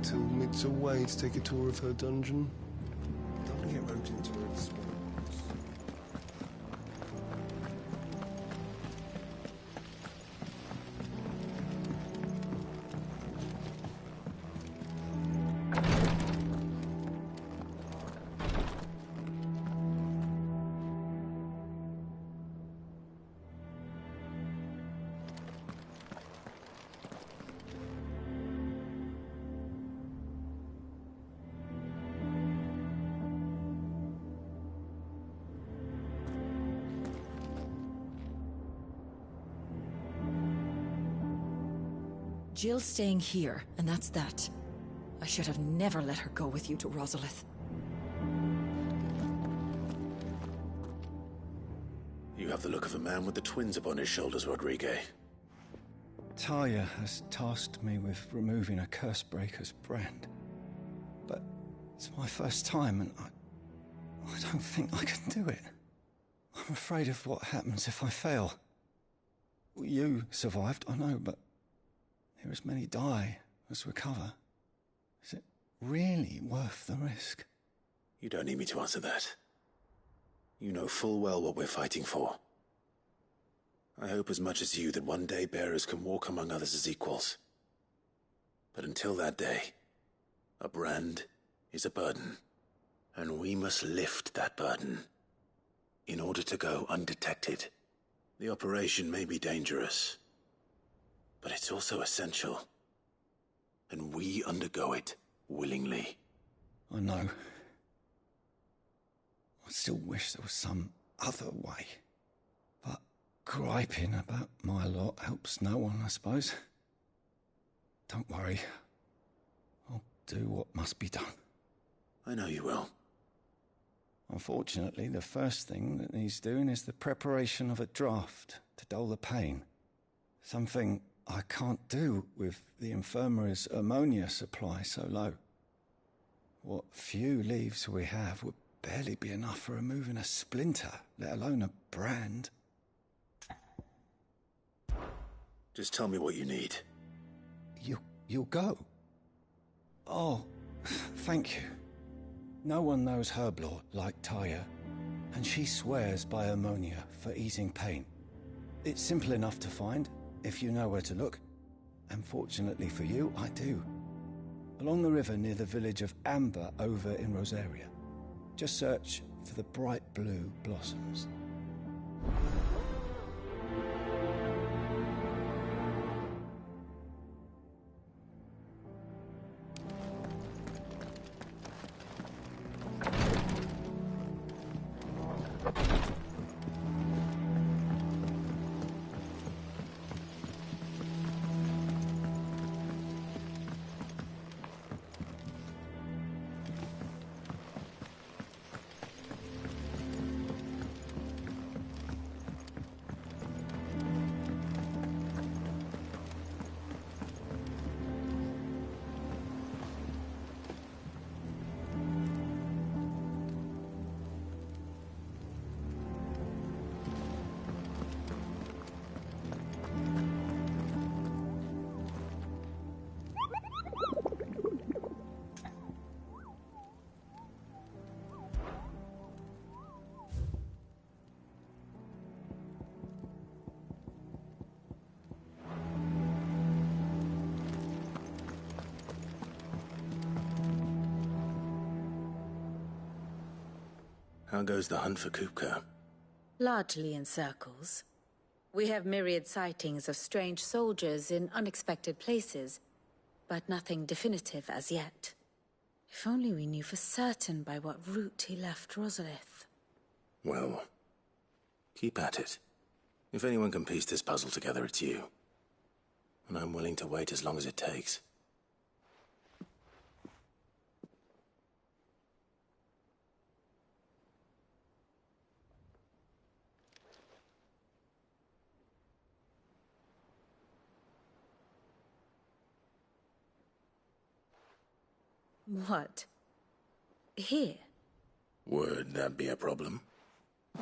till mid's away to take a tour of her dungeon. Don't want to get roped into her expense. Jill's staying here, and that's that. I should have never let her go with you to Rosalith. You have the look of a man with the twins upon his shoulders, Rodrigue. Talia has tasked me with removing a Cursebreaker's brand. But it's my first time, and I don't think I can do it. I'm afraid of what happens if I fail. You survived, I know, but here as many die as recover. Is it really worth the risk? You don't need me to answer that. You know full well what we're fighting for. I hope as much as you that one day bearers can walk among others as equals. But until that day, a brand is a burden, and we must lift that burden in order to go undetected. The operation may be dangerous, but it's also essential, and we undergo it willingly. I know. I still wish there was some other way. But griping about my lot helps no one, I suppose. Don't worry. I'll do what must be done. I know you will. Unfortunately, the first thing that needs doing is the preparation of a draft to dull the pain. Something I can't do with the infirmary's ammonia supply so low. What few leaves we have would barely be enough for removing a splinter, let alone a brand. Just tell me what you need. You'll go? Oh, thank you. No one knows Herblore like Taya, and she swears by ammonia for easing pain. It's simple enough to find, if you know where to look. And fortunately for you, I do. Along the river near the village of Amber over in Rosaria. Just search for the bright blue blossoms. How goes the hunt for Kupka? Largely in circles. We have myriad sightings of strange soldiers in unexpected places, but nothing definitive as yet. If only we knew for certain by what route he left Rosalith. Well, keep at it. If anyone can piece this puzzle together, it's you. And I'm willing to wait as long as it takes. What? Here? Would that be a problem?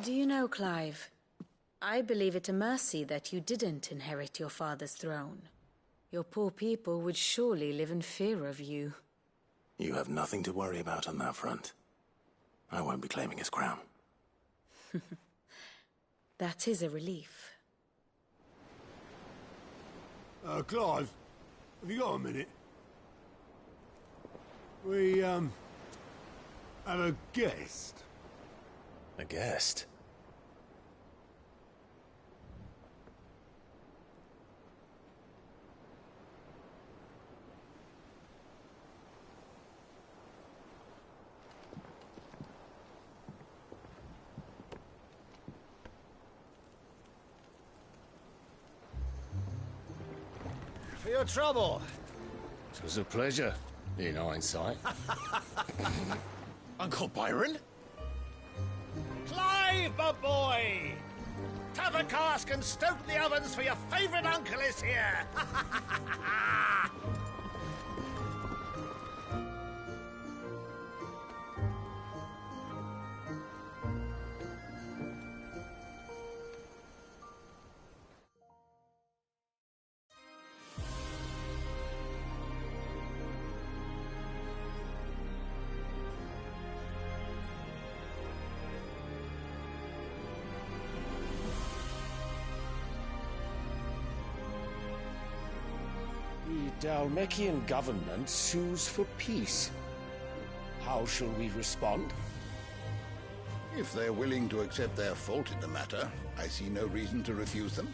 Do you know, Clive, I believe it a mercy that you didn't inherit your father's throne. Your poor people would surely live in fear of you. You have nothing to worry about on that front. I won't be claiming his crown. That is a relief. Clive, have you got a minute? We, have a guest. A guest? For your trouble. It was a pleasure, in hindsight. Uncle Byron? Clive, my boy! Tap a cask and stoke the ovens for your favourite uncle is here! The Dhalmekian government sues for peace. How shall we respond? If they're willing to accept their fault in the matter, I see no reason to refuse them.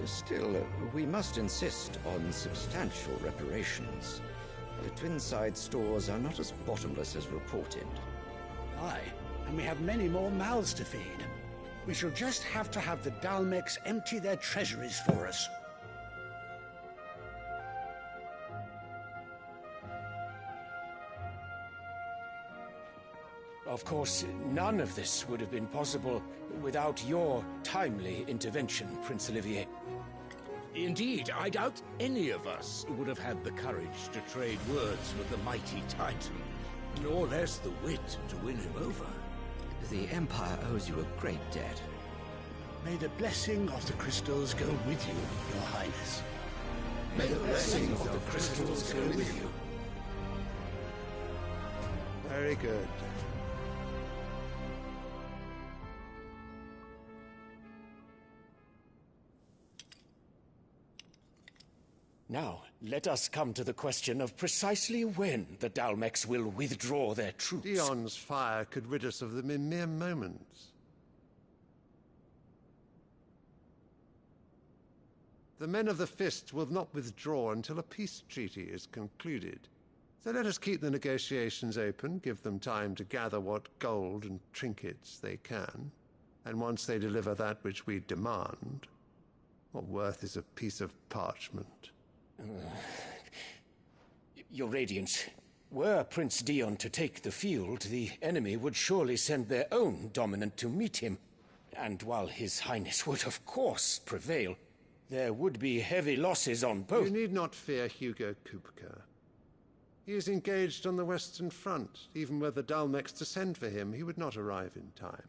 Still, we must insist on substantial reparations. The Twinside stores are not as bottomless as reported. Aye, and we have many more mouths to feed. We shall just have to have the Dhalmekians empty their treasuries for us. Of course, none of this would have been possible without your timely intervention, Prince Olivier. Indeed, I doubt any of us would have had the courage to trade words with the mighty Titan, nor less the wit to win him over. The Empire owes you a great debt. May the blessing of the crystals go with you, Your Highness. May the blessing of the crystals go with you. Very good. Now, let us come to the question of precisely when the Dhalmekians will withdraw their troops. Dion's fire could rid us of them in mere moments. The men of the Fist will not withdraw until a peace treaty is concluded. So let us keep the negotiations open, give them time to gather what gold and trinkets they can, and once they deliver that which we demand, what worth is a piece of parchment? Your Radiance, were Prince Dion to take the field, the enemy would surely send their own dominant to meet him. And while His Highness would of course prevail, there would be heavy losses on both. You need not fear Hugo Kupka. He is engaged on the Western Front. Even were the Dhalmekians to send for him, he would not arrive in time.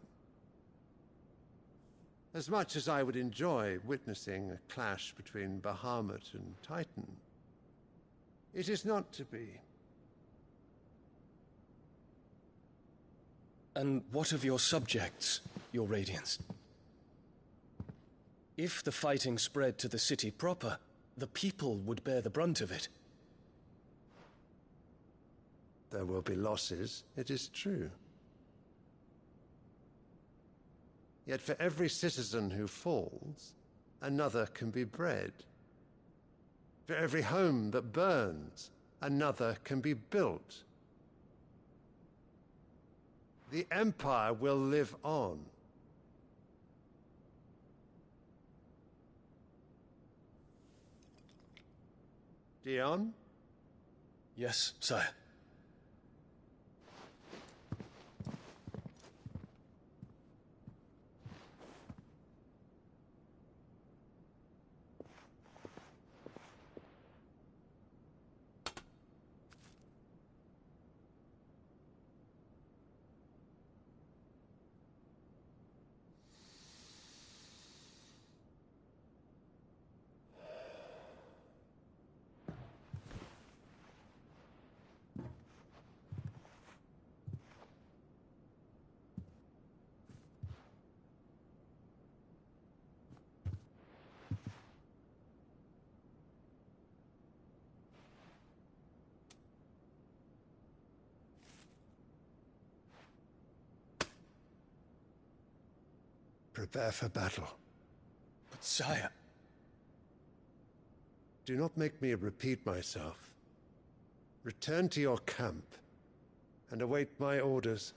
As much as I would enjoy witnessing a clash between Bahamut and Titan, it is not to be. And what of your subjects, Your Radiance? If the fighting spread to the city proper, the people would bear the brunt of it. There will be losses, it is true. Yet for every citizen who falls, another can be bred. For every home that burns, another can be built. The Empire will live on. Dion? Yes, sire. prepare for battle. But sire... Do not make me repeat myself. Return to your camp and await my orders.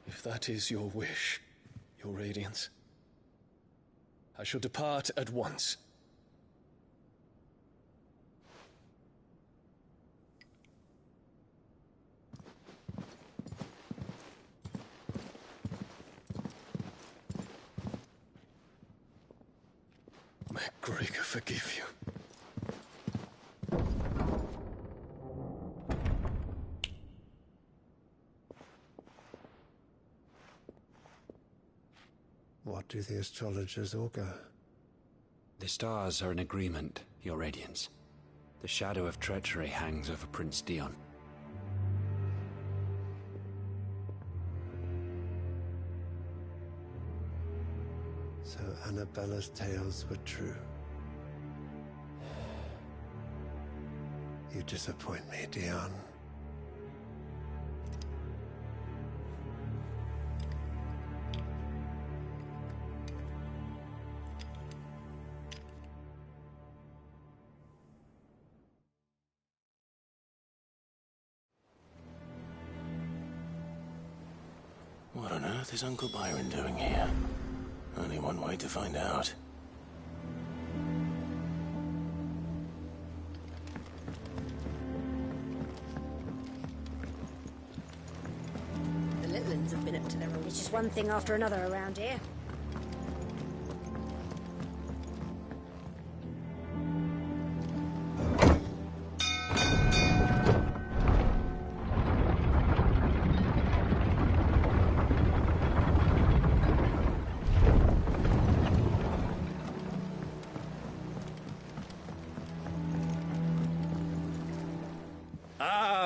If that is your wish, Your Radiance, I shall depart at once. MacGregor forgive you. What do the astrologers augur? The stars are in agreement, Your Radiance. The shadow of treachery hangs over Prince Dion. So Annabella's tales were true. You disappoint me, Dion. What on earth is Uncle Byron doing here? Only one way to find out. The Litlins have been up to their own. It's just one thing after another around here.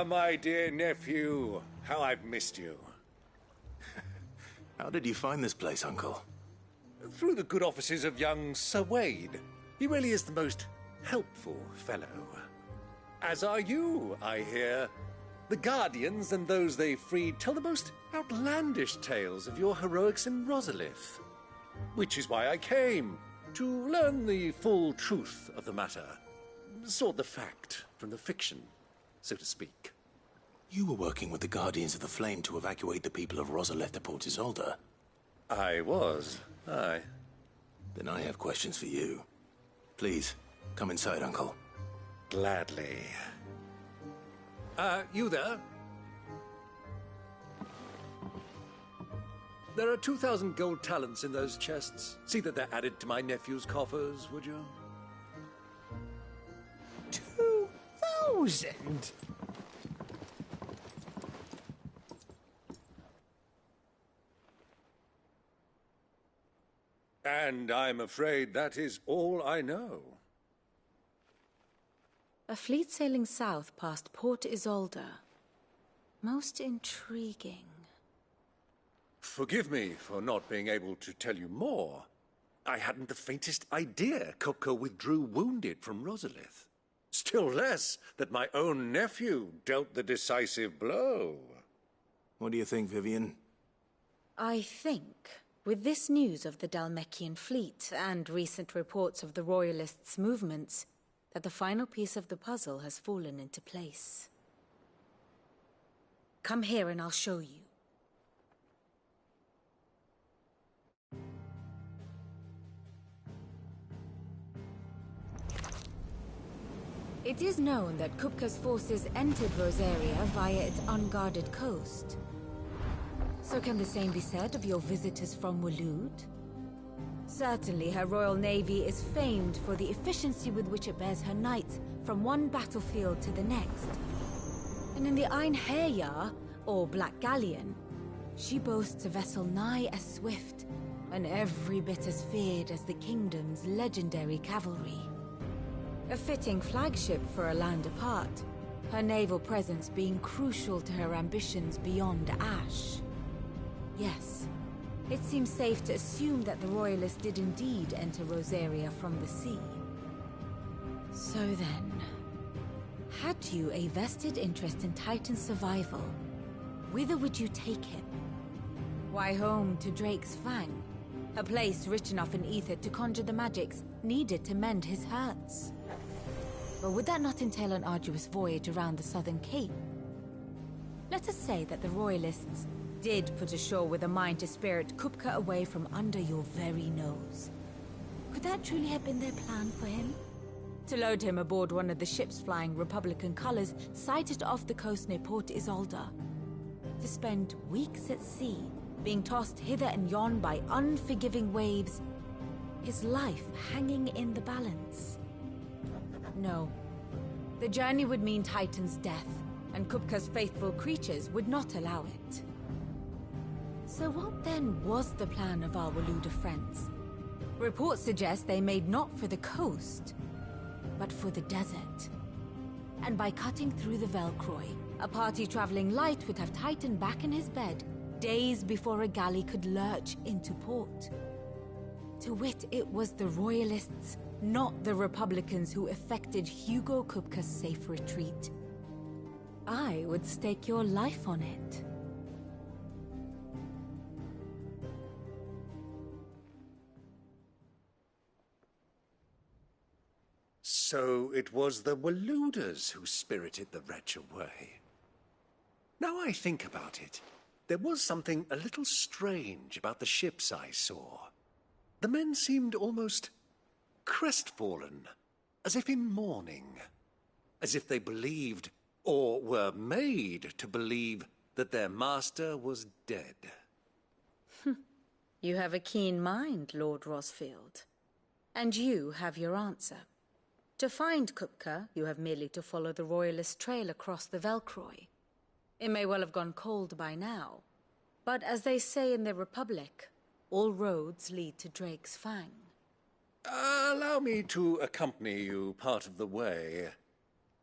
My dear nephew, how I've missed you. How did you find this place, Uncle? Through the good offices of young Sir Wade. He really is the most helpful fellow. As are you, I hear. The Guardians and those they freed tell the most outlandish tales of your heroics in Rosalith. Which is why I came, to learn the full truth of the matter. Sort the fact from the fiction, so to speak. You were working with the Guardians of the Flame to evacuate the people of Rosalith to Port Isolde. I was, aye. Then I have questions for you. Please, come inside, Uncle. Gladly. You there? There are 2,000 gold talents in those chests. See that they're added to my nephew's coffers, would you? 2,000? And I'm afraid that is all I know. A fleet sailing south past Port Isolde. Most intriguing. Forgive me for not being able to tell you more. I hadn't the faintest idea Kupka withdrew wounded from Rosalith. Still less that my own nephew dealt the decisive blow. What do you think, Vivian? I think, with this news of the Dhalmekian fleet and recent reports of the Royalists' movements, that the final piece of the puzzle has fallen into place. Come here and I'll show you. It is known that Kupka's forces entered Rosaria via its unguarded coast. So can the same be said of your visitors from Waloed? Certainly her Royal Navy is famed for the efficiency with which it bears her knights from one battlefield to the next. And in the Einherjar, or Black Galleon, she boasts a vessel nigh as swift and every bit as feared as the Kingdom's legendary cavalry. A fitting flagship for a land apart, her naval presence being crucial to her ambitions beyond Ash. Yes, it seems safe to assume that the Royalists did indeed enter Rosaria from the sea. So then, brought you a vested interest in Titan's survival, whither would you take him? Why, home to Drake's Fang, a place rich enough in ether to conjure the magics needed to mend his hurts. But would that not entail an arduous voyage around the Southern Cape? Let us say that the Royalists did put ashore with a mind to spirit Kupka away from under your very nose. Could that truly have been their plan for him? To load him aboard one of the ships flying Republican colors sighted off the coast near Port Isolde. To spend weeks at sea, being tossed hither and yon by unforgiving waves, his life hanging in the balance. No. The journey would mean Titan's death, and Kupka's faithful creatures would not allow it. So what then was the plan of our Waluda friends? Reports suggest they made not for the coast, but for the desert. And by cutting through the Velcroy, a party traveling light would have Titan back in his bed days before a galley could lurch into port. To wit, it was the Royalists, not the Republicans, who effected Hugo Kupka's safe retreat. I would stake your life on it. So it was the Waludas who spirited the wretch away. Now I think about it, there was something a little strange about the ships I saw. The men seemed almost crestfallen, as if in mourning, as if they believed, or were made to believe, that their master was dead. You have a keen mind, Lord Rosfield. And you have your answer. To find Kupka, you have merely to follow the Royalist trail across the Velcroy. It may well have gone cold by now, but as they say in the Republic, all roads lead to Drake's Fang. Allow me to accompany you part of the way.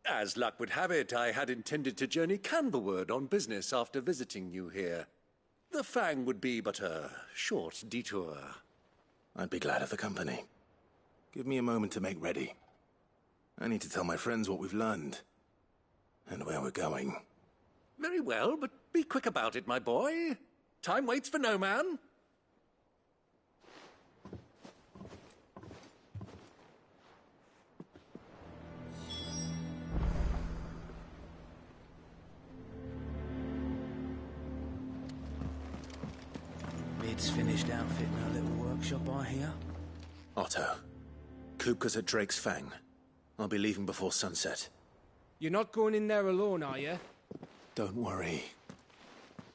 As luck would have it, I had intended to journey Canberward on business after visiting you here. The Fang would be but a short detour. I'd be glad of the company. Give me a moment to make ready. I need to tell my friends what we've learned, and where we're going. Very well, but be quick about it, my boy. Time waits for no man. Mid's finished outfitting our little workshop, I hear. Otto, Kupka's at Drake's Fang. I'll be leaving before sunset. You're not going in there alone, are you? Don't worry.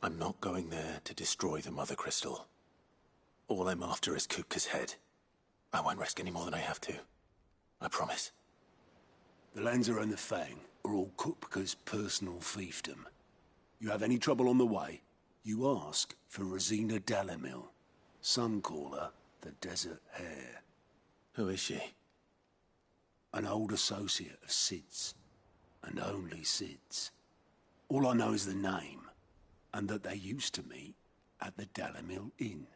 I'm not going there to destroy the Mother Crystal. All I'm after is Kupka's head. I won't risk any more than I have to. I promise. The Lanza and the Fang are all Kupka's personal fiefdom. You have any trouble on the way, you ask for Rosina Dalimil. Some call her the Desert Hare. Who is she? An old associate of Sid's, and only Sid's. All I know is the name, and that they used to meet at the Dalimil Inn.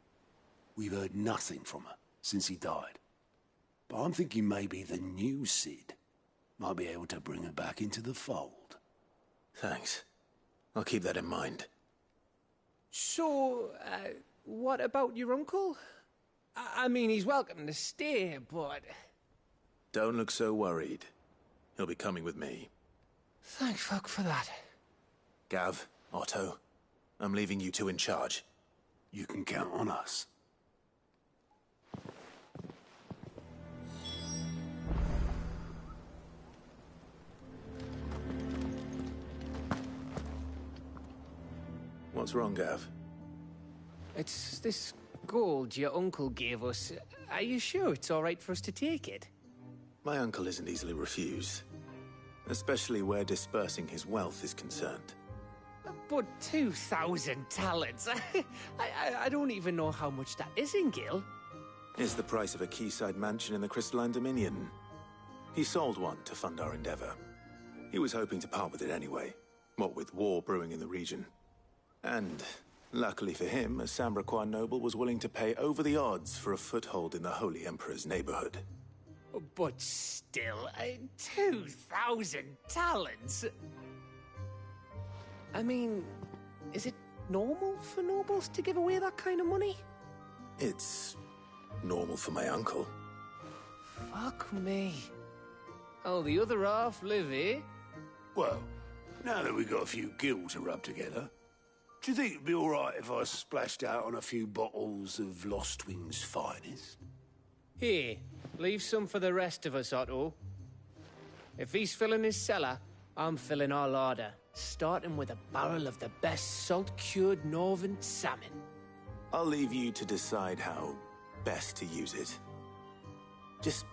We've heard nothing from her since he died. But I'm thinking maybe the new Sid might be able to bring her back into the fold. Thanks. I'll keep that in mind. So, what about your uncle? I mean, he's welcome to stay, but... Don't look so worried. He'll be coming with me. Thank fuck for that. Gav, Otto, I'm leaving you two in charge. You can count on us. What's wrong, Gav? It's this gold your uncle gave us. Are you sure it's all right for us to take it? My uncle isn't easily refused. Especially where dispersing his wealth is concerned. But 2,000 talents? I don't even know how much that is in Gil. It's the price of a quayside mansion in the Crystalline Dominion. He sold one to fund our endeavor. He was hoping to part with it anyway, what with war brewing in the region. And, luckily for him, a Sambraquois noble was willing to pay over the odds for a foothold in the Holy Emperor's neighborhood. But still, 2,000 talents? I mean, is it normal for nobles to give away that kind of money? It's normal for my uncle. Fuck me. Oh, the other half live here? Well, now that we've got a few gills to rub together, do you think it'd be all right if I splashed out on a few bottles of Lostwing's finest? Here, leave some for the rest of us, Otto. If he's filling his cellar, I'm filling our larder, starting with a barrel of the best salt-cured northern salmon. I'll leave you to decide how best to use it. Just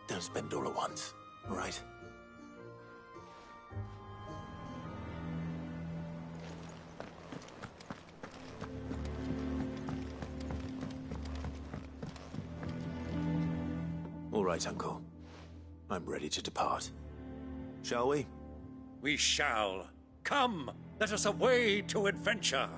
don't spend it all at once, all right? All right, Uncle. I'm ready to depart. Shall we? We shall. Come, let us away to adventure.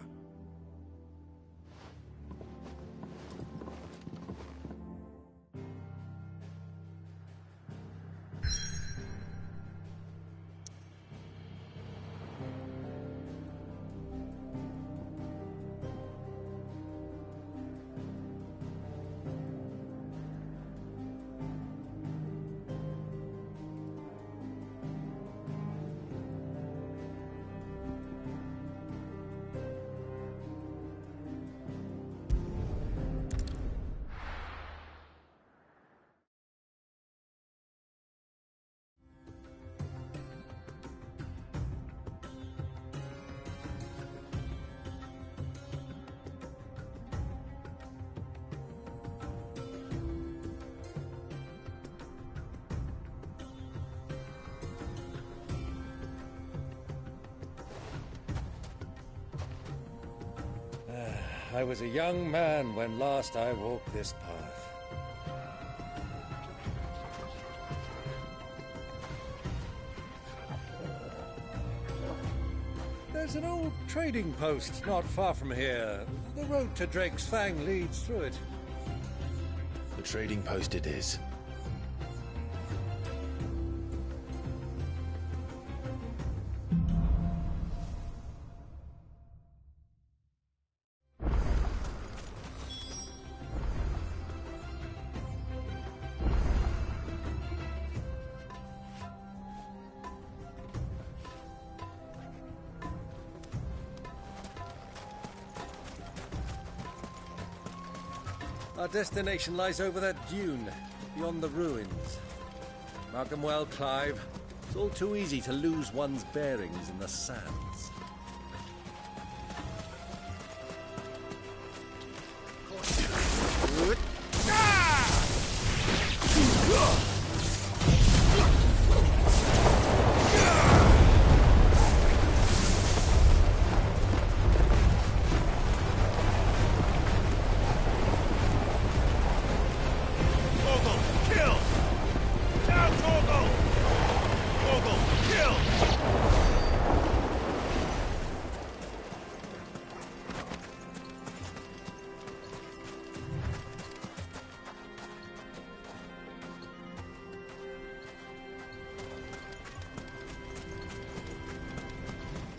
I was a young man when last I walked this path. There's an old trading post not far from here. The road to Drake's Fang leads through it. The trading post it is. Our destination lies over that dune, beyond the ruins. Mark 'em well, Clive. It's all too easy to lose one's bearings in the sands.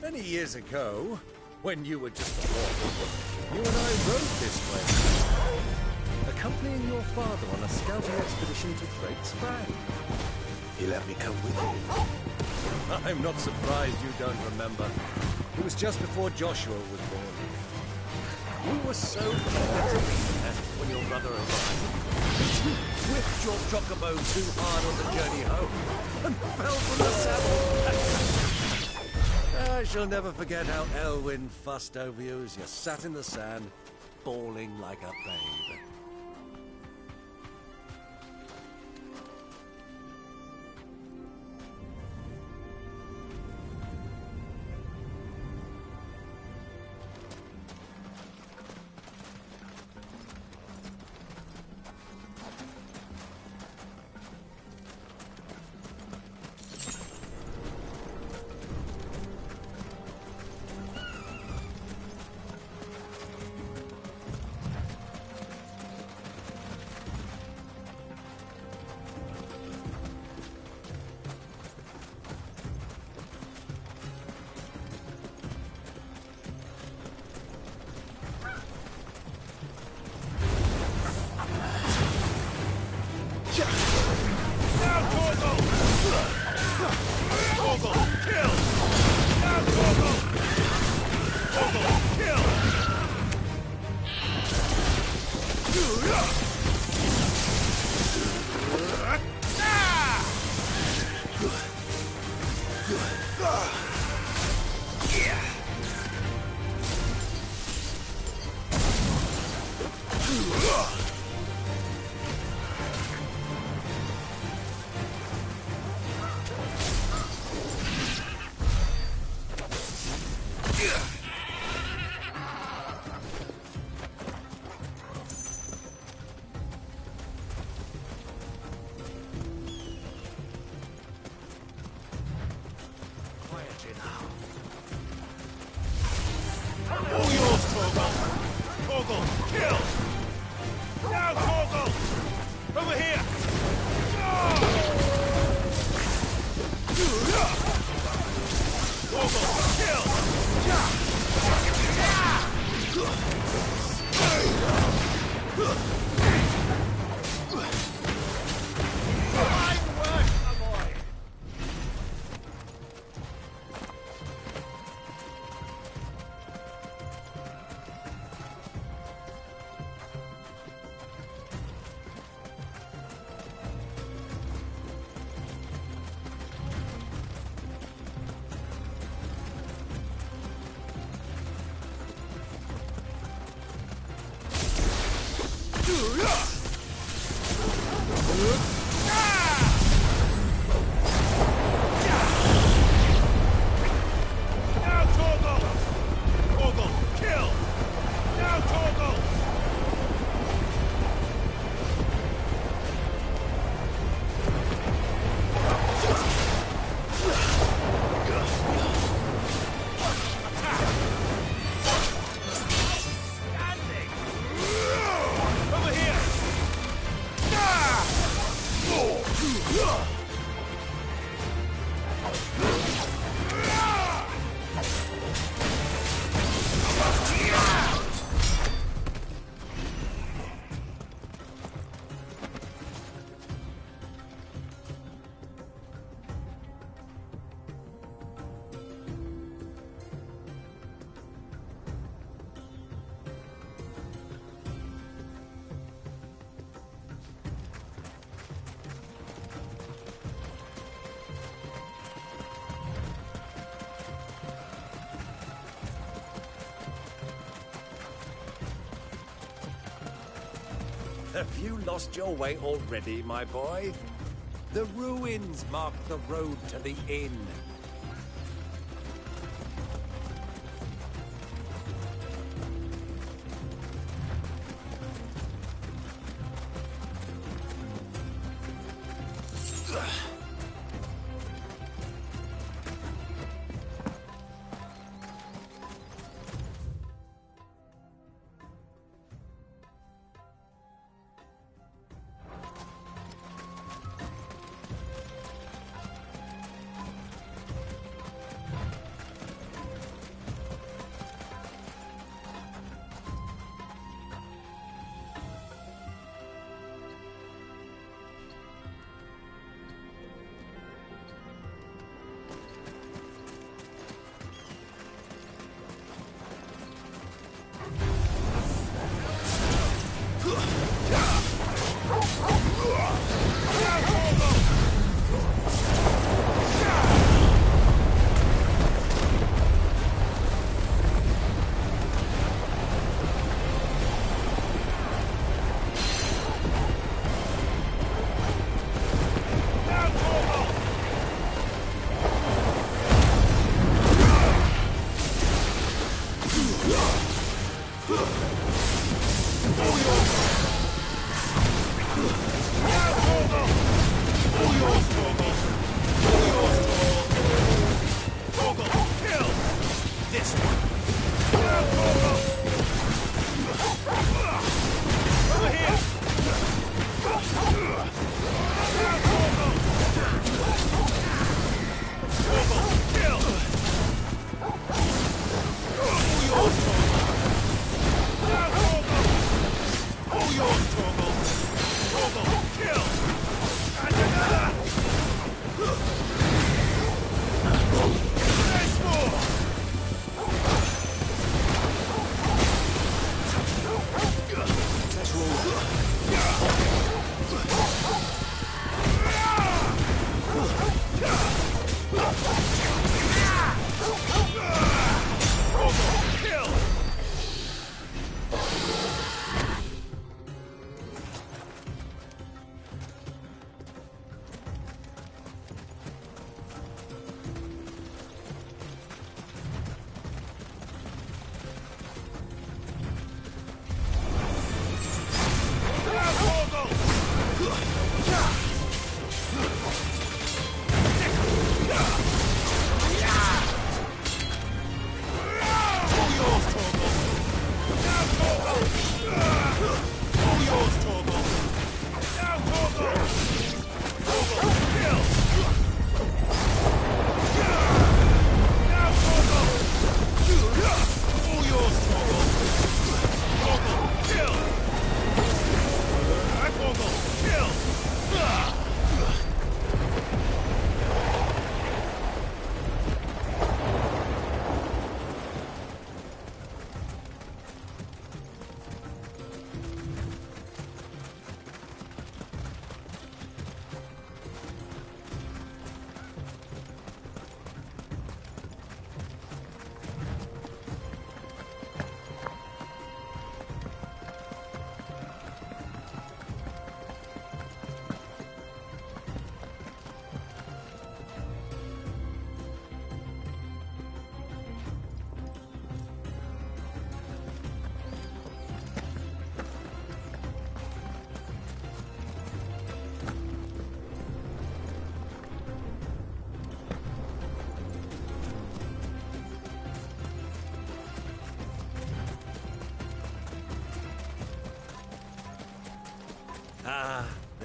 Many years ago, when you were just a boy, you and I rode this way, accompanying your father on a scouting expedition to Drake's Fang. He let me come with you. I'm not surprised you don't remember. It was just before Joshua was born. We were so eager to be there when your brother arrived. You whipped your chocobo too hard on the journey home and fell from the saddle. I shall never forget how Elwyn fussed over you as you sat in the sand, bawling like a babe. kill! Now, Torgal! Torgal, kill! Have you lost your way already, my boy? The ruins mark the road to the inn.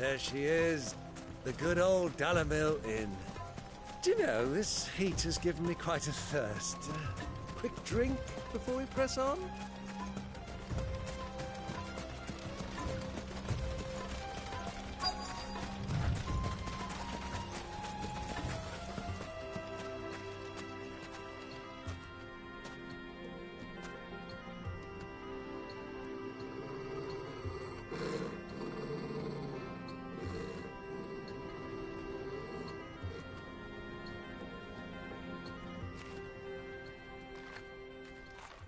There she is. The good old Dalamil Inn. Do you know, this heat has given me quite a thirst. Quick drink before we press on?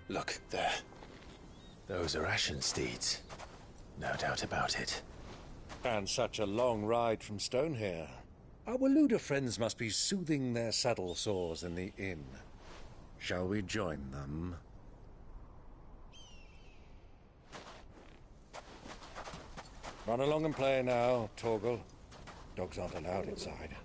Look, there. Those are Ashen steeds. No doubt about it. And such a long ride from Stonehair. Our Waluda friends must be soothing their saddle sores in the inn. Shall we join them? Run along and play now, Torgal. Dogs aren't allowed inside.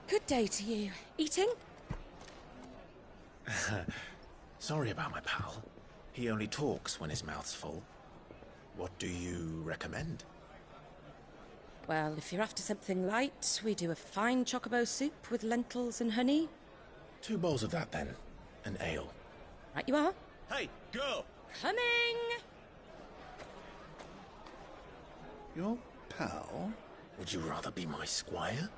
Good day to you. Eating? Sorry about my pal. He only talks when his mouth's full. What do you recommend? Well, if you're after something light, we do a fine chocobo soup with lentils and honey. 2 bowls of that, then. An ale. Right you are. Hey, girl! Coming! Your pal? Would you rather be my squire?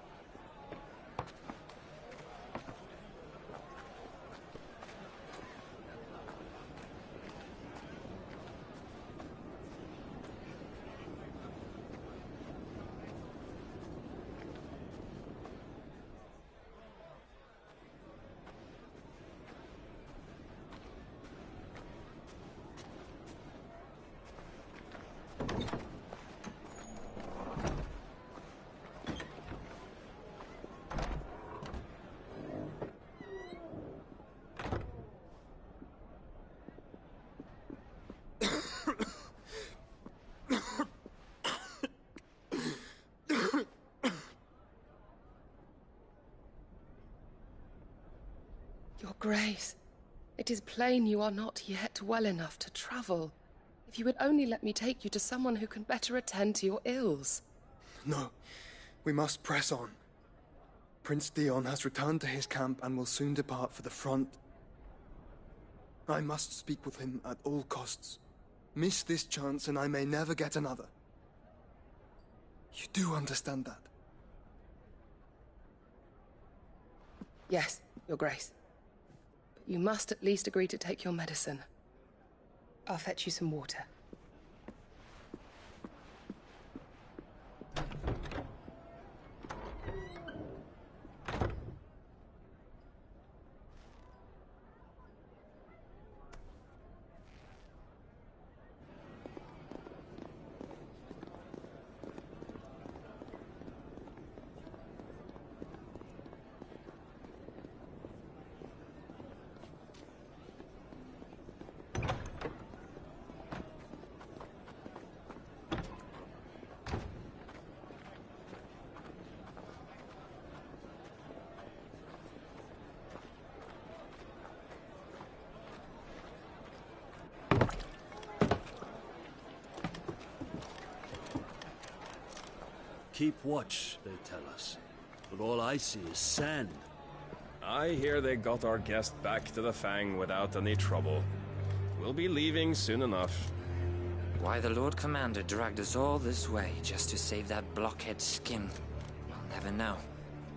Your Grace, it is plain you are not yet well enough to travel. If you would only let me take you to someone who can better attend to your ills. No, we must press on. Prince Dion has returned to his camp and will soon depart for the front. I must speak with him at all costs. Miss this chance and I may never get another. You do understand that? Yes, Your Grace. But you must at least agree to take your medicine. I'll fetch you some water. Keep watch, they tell us. But all I see is sand. I hear they got our guest back to the Fang without any trouble. We'll be leaving soon enough. Why the Lord Commander dragged us all this way just to save that blockhead skin, we'll never know.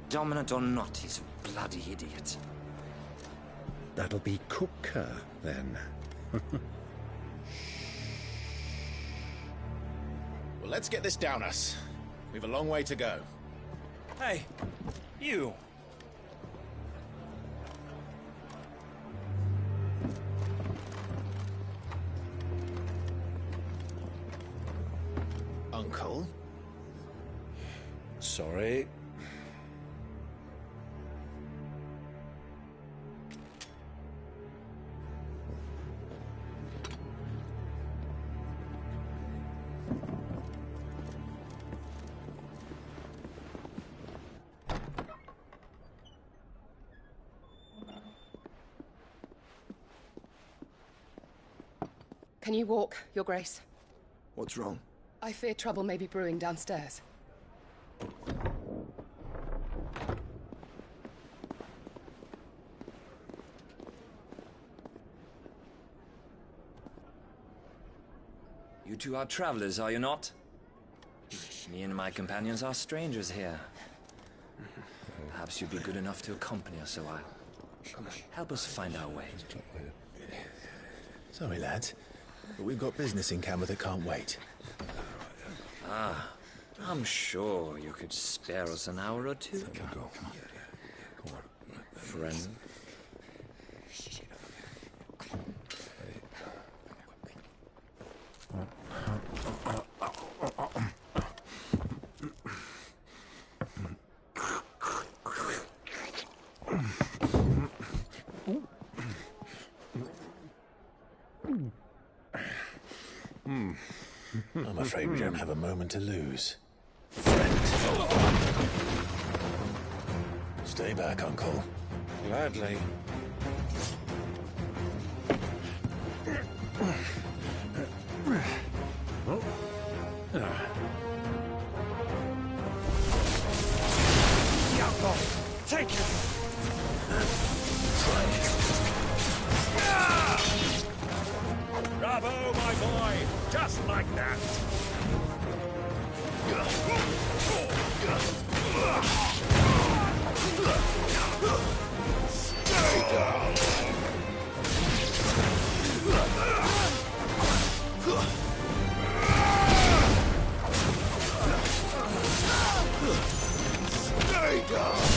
Dominant or not, he's a bloody idiot. That'll be Cooker, then. Well, let's get this down us. We've a long way to go. Hey, you! Uncle? Sorry. Can you walk, Your Grace? What's wrong? I fear trouble may be brewing downstairs. You two are travelers, are you not? Me and my companions are strangers here. Perhaps you'd be good enough to accompany us a while. Help us find our way. Sorry, lads, but we've got business in Camber that can't wait. Ah, I'm sure you could spare us an hour or two. Friend. I'm afraid we don't have a moment to lose. Stay back, Uncle. Gladly. Take it! Bravo, my boy! Just like that! Stay down! Stay down!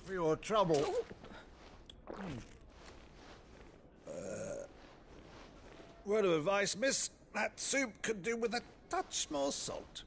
For your trouble. Word of advice, miss. That soup could do with a touch more salt.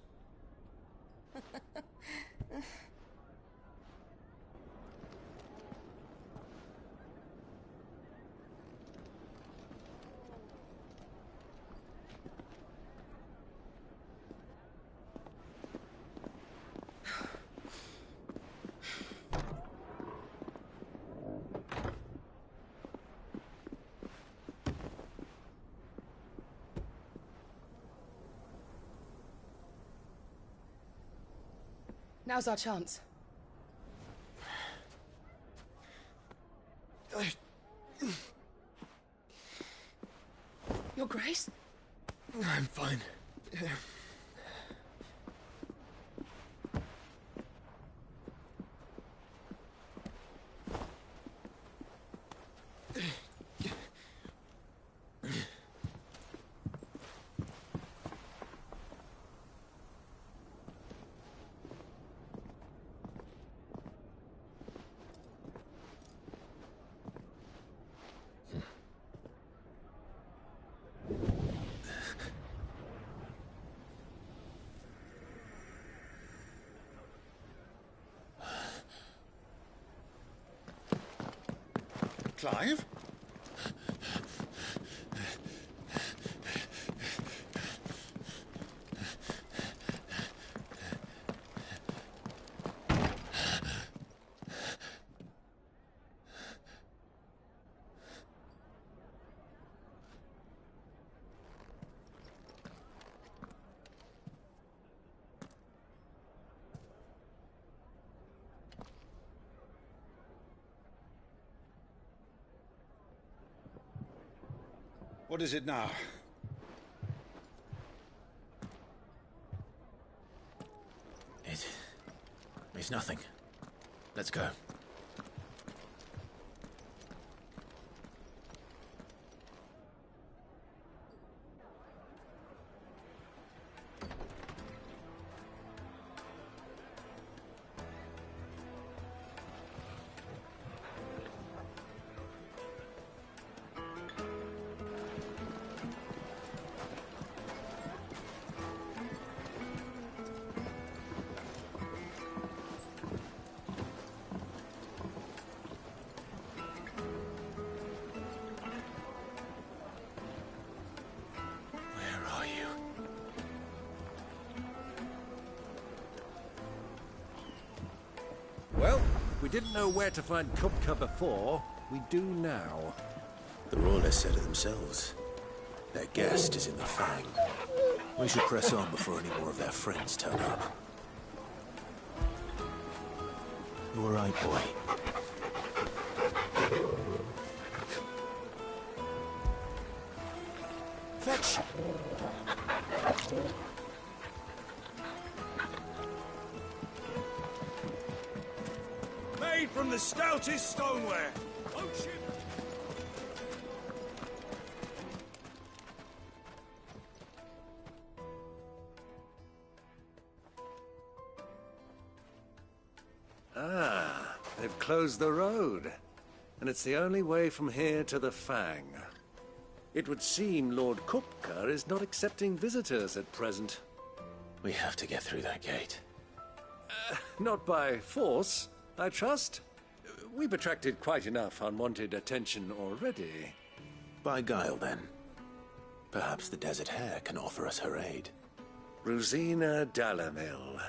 Now's our chance. Your Grace? I'm fine. Clive? What is it now? It's nothing. Let's go. Well, we didn't know where to find Kupka before. We do now. The Royalists said it themselves. Their guest is in the Fang. We should press on before any more of their friends turn up. You all right, boy? Fetch! Made from the stoutest stoneware. Won't you? Ah, they've closed the road. And it's the only way from here to the Fang. It would seem Lord Kupka is not accepting visitors at present. We have to get through that gate. Not by force, I trust. We've attracted quite enough unwanted attention already. By guile, then. Perhaps the Desert Hare can offer us her aid. Rosina Dalamil,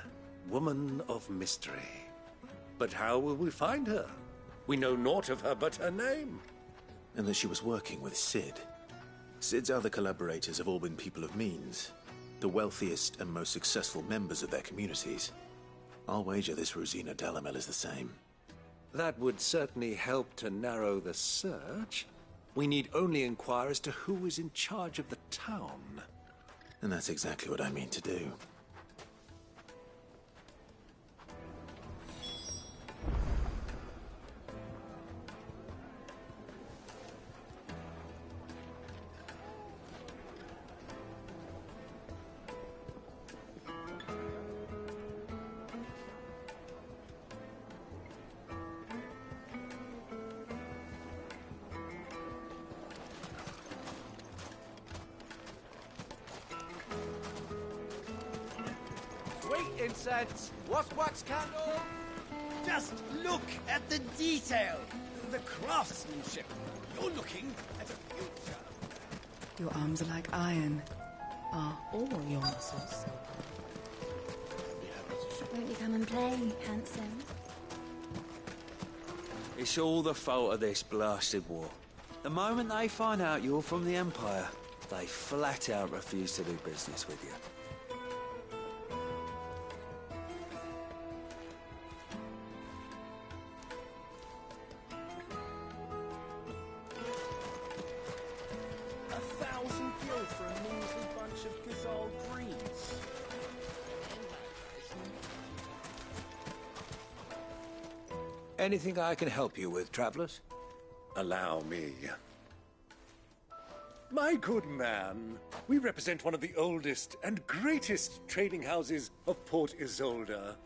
woman of mystery. But how will we find her? We know naught of her but her name. And that she was working with Cid. Cid's other collaborators have all been people of means, the wealthiest and most successful members of their communities. I'll wager this Rosina Dalamil is the same. That would certainly help to narrow the search. We need only inquire as to who is in charge of the town. And that's exactly what I mean to do. Sweet incense, wax candle. Just look at the detail, the craftsmanship. You're looking at a future. Your arms are like iron. Are all your muscles? Won't you come and play, handsome? It's all the fault of this blasted war. The moment they find out you're from the Empire, they flat out refuse to do business with you. For a measly bunch of Gazal greens. Anything I can help you with, travelers? Allow me. My good man, we represent one of the oldest and greatest trading houses of Port Isolde.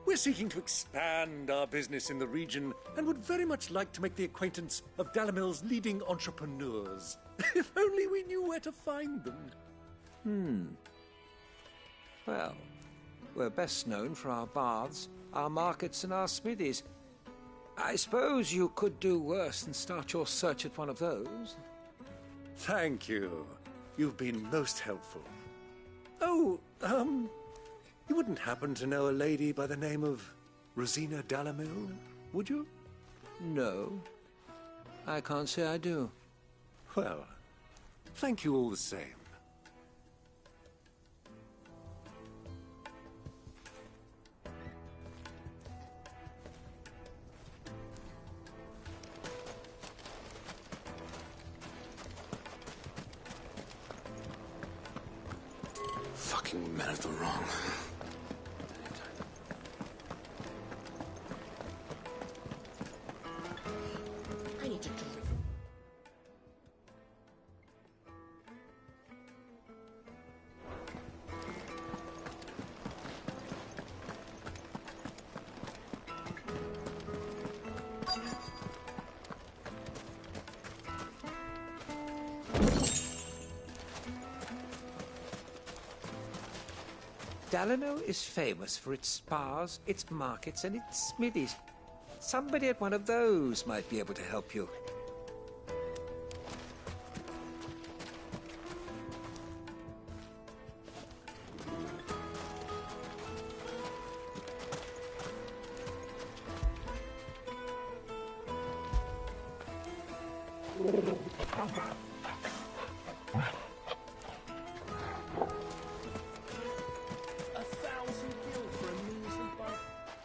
We're seeking to expand our business in the region and would very much like to make the acquaintance of Dalamil's leading entrepreneurs. If only we knew where to find them. Well, we're best known for our baths, our markets, and our smithies. I suppose you could do worse than start your search at one of those. Thank you. You've been most helpful. Oh, you wouldn't happen to know a lady by the name of Rosina Dalamil, would you? No. I can't say I do. Well, thank you all the same. Fucking men of the wrong. I need to drive. Dalano is famous for its spas, its markets, and its smithies. Somebody at one of those might be able to help you.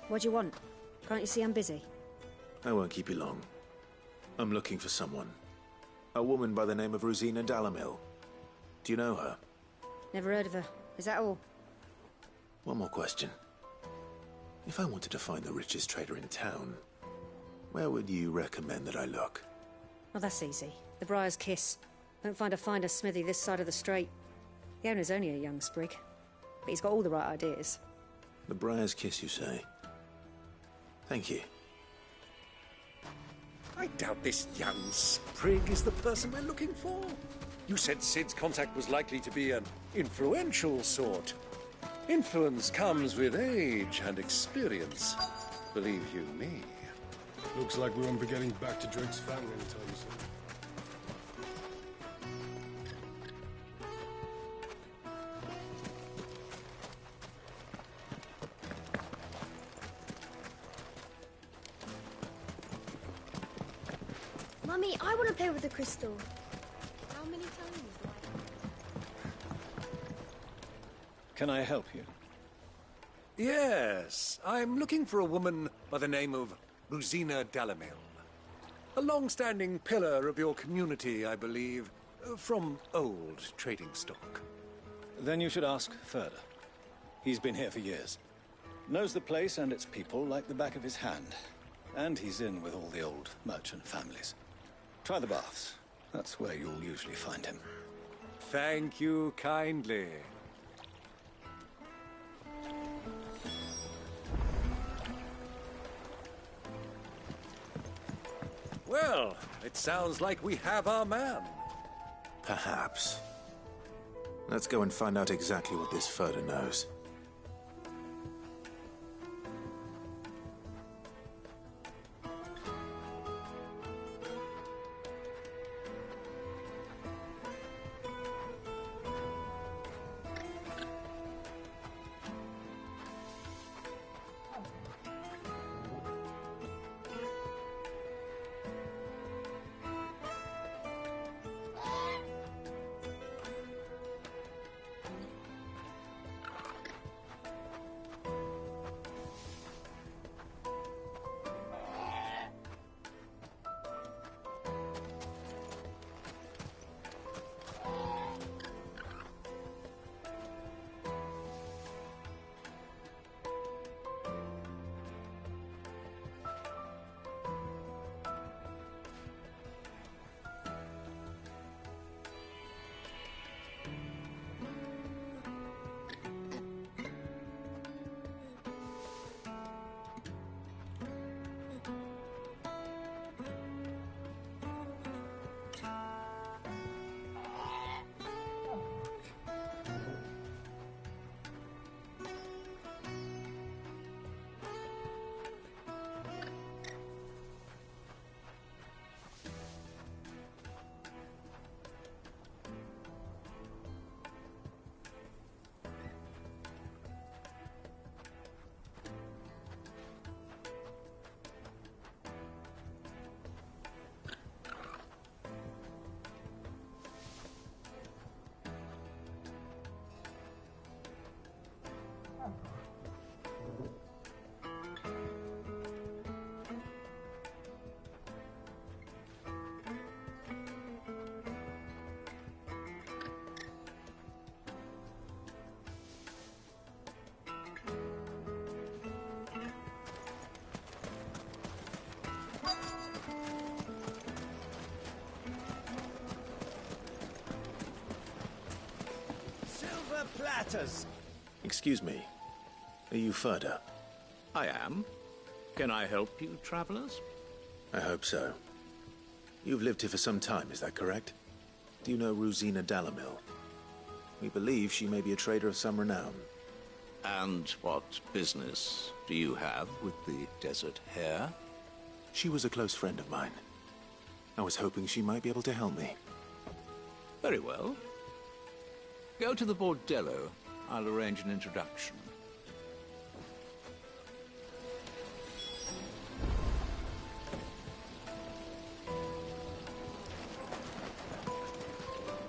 What do you want? Can't you see I'm busy? I won't keep you long. I'm looking for someone. A woman by the name of Rosina Dalamil. Do you know her? Never heard of her. Is that all? One more question. If I wanted to find the richest trader in town, where would you recommend that I look? Well, that's easy. The Briar's Kiss. Won't find a finer smithy this side of the strait. The owner's only a young sprig, but he's got all the right ideas. The Briar's Kiss, you say? Thank you. I doubt this young sprig is the person we're looking for. You said Sid's contact was likely to be an influential sort. Influence comes with age and experience. Believe you me. Looks like we won't be getting back to Drake's Fang anytime soon. Mummy, I want to play with the crystal. How many times do I... Can I help you? Yes, I'm looking for a woman by the name of Rosina Dalamil. A long-standing pillar of your community, I believe, from old trading stock. Then you should ask Ferda. He's been here for years. Knows the place and its people like the back of his hand. And he's in with all the old merchant families. Try the baths. That's where you'll usually find him. Thank you kindly. Well, it sounds like we have our man. Perhaps. Let's go and find out exactly what this Ferda knows. platters. Excuse me. Are you Ferda? I am. Can I help you, travelers? I hope so. You've lived here for some time, is that correct? Do you know Rosina Dalamil? We believe she may be a trader of some renown. And what business do you have with the Desert Hare? She was a close friend of mine. I was hoping she might be able to help me. Very well. Go to the Bordello. I'll arrange an introduction.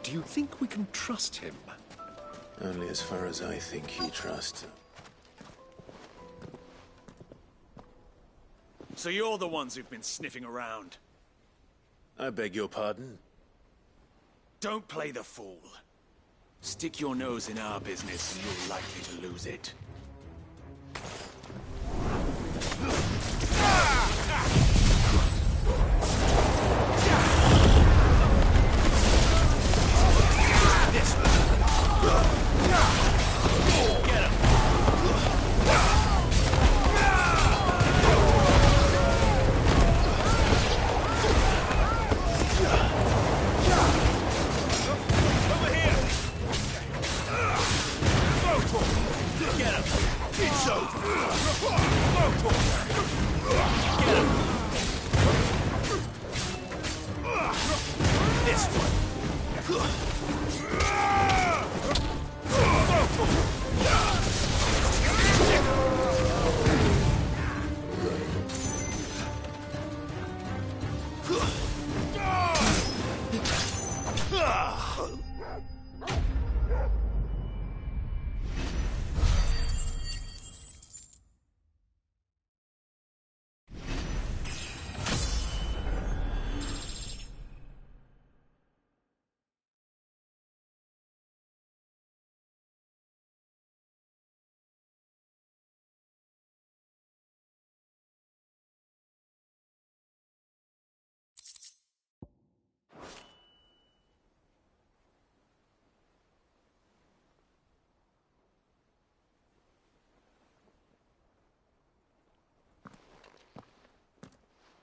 Do you think we can trust him? Only as far as I think he trusts. So you're the ones who've been sniffing around? I beg your pardon? Don't play the fool. Stick your nose in our business and you're likely to lose it.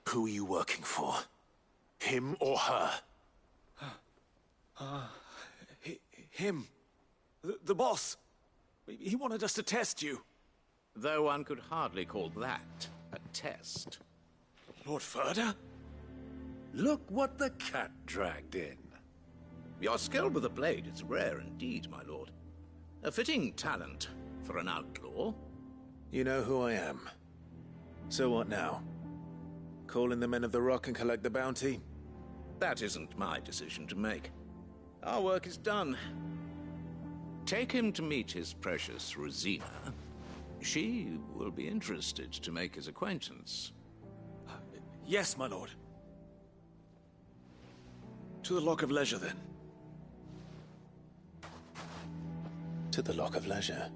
Who are you working for? Him or her? Him. The boss. He wanted us to test you. Though one could hardly call that a test. Lord Ferda? Look what the cat dragged in. Your skill with the blade is rare indeed, my lord. A fitting talent for an outlaw. You know who I am. So what now? Call in the Men of the Rock and collect the bounty? That isn't my decision to make. Our work is done. Take him to meet his precious Rosina. She will be interested to make his acquaintance. Yes, my lord. To the Lock of Leisure, then. To the Lock of Leisure.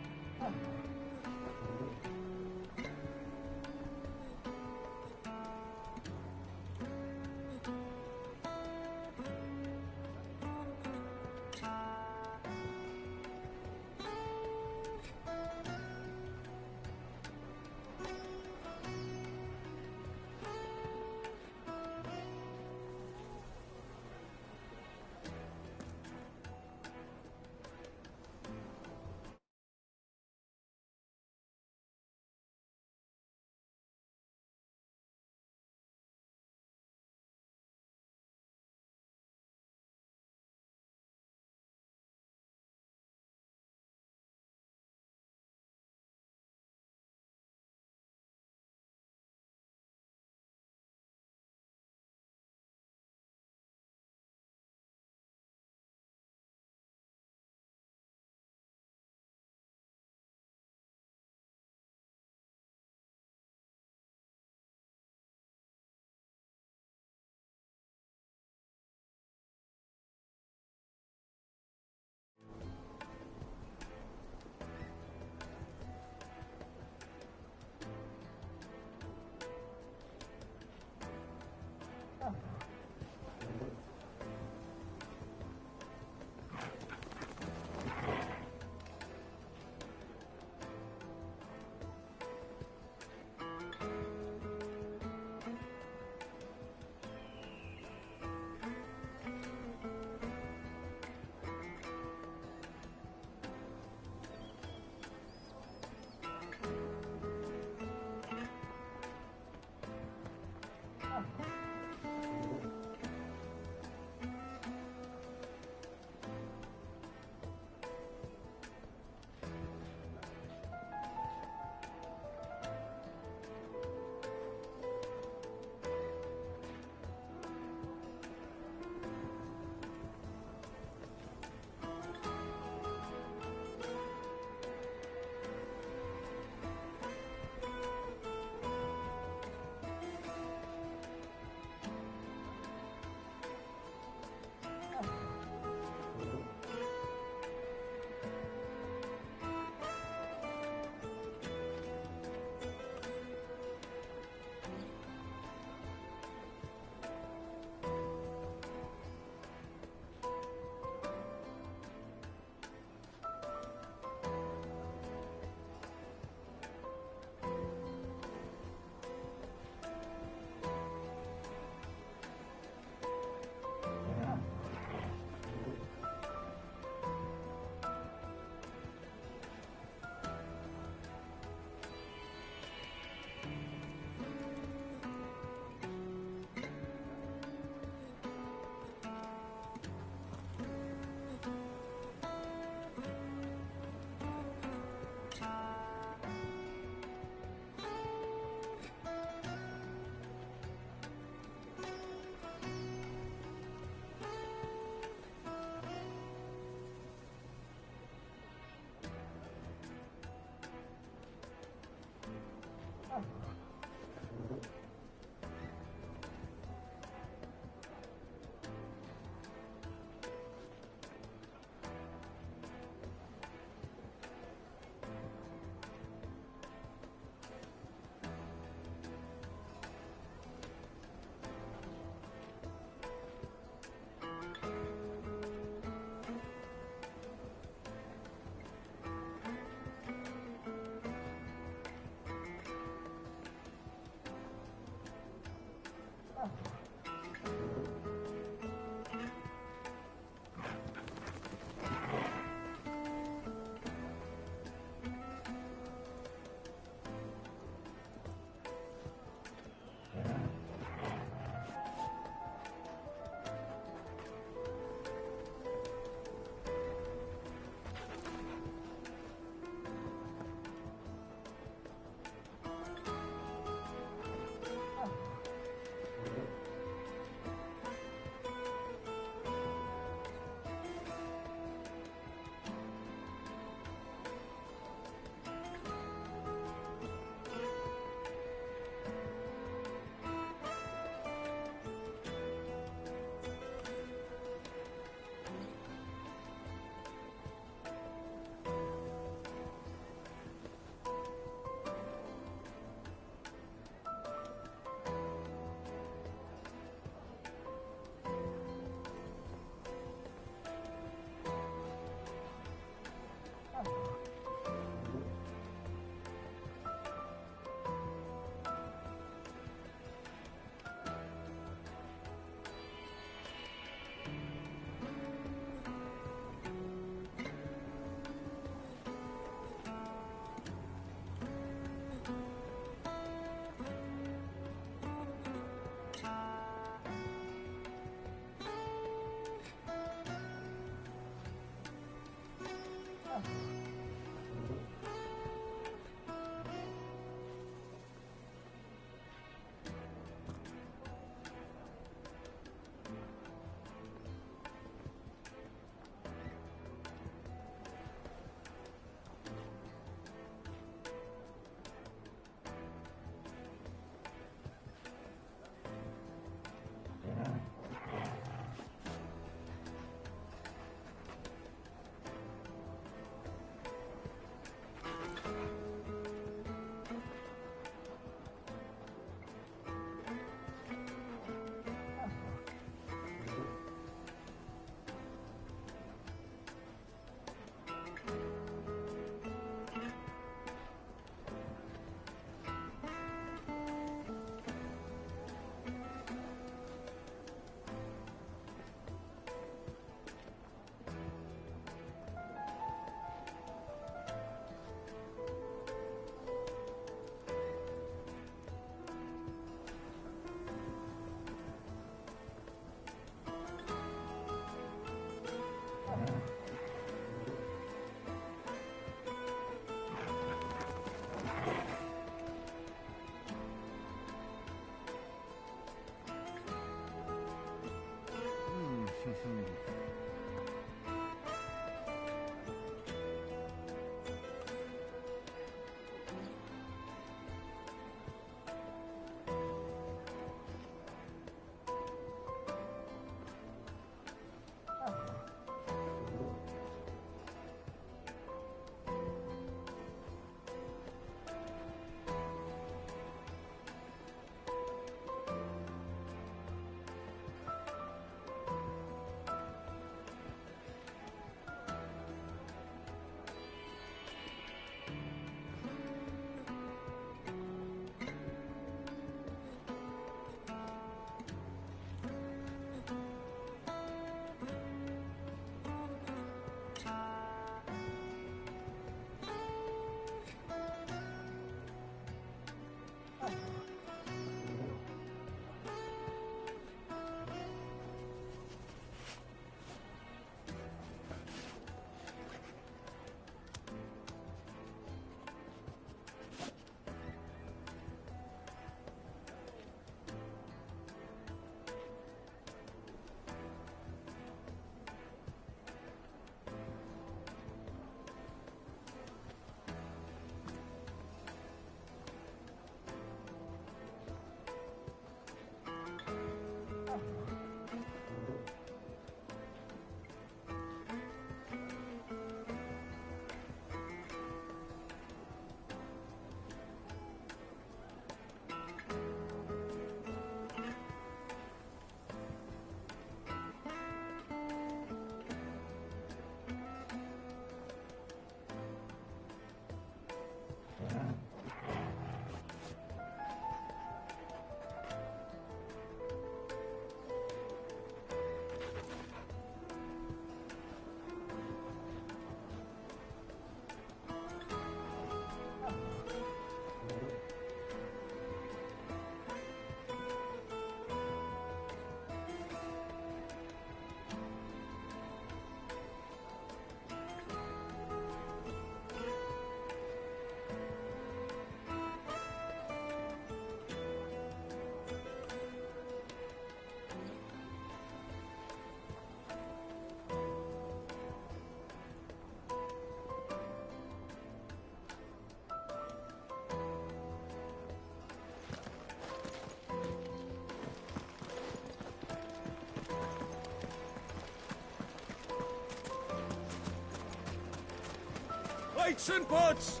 Plates and pots!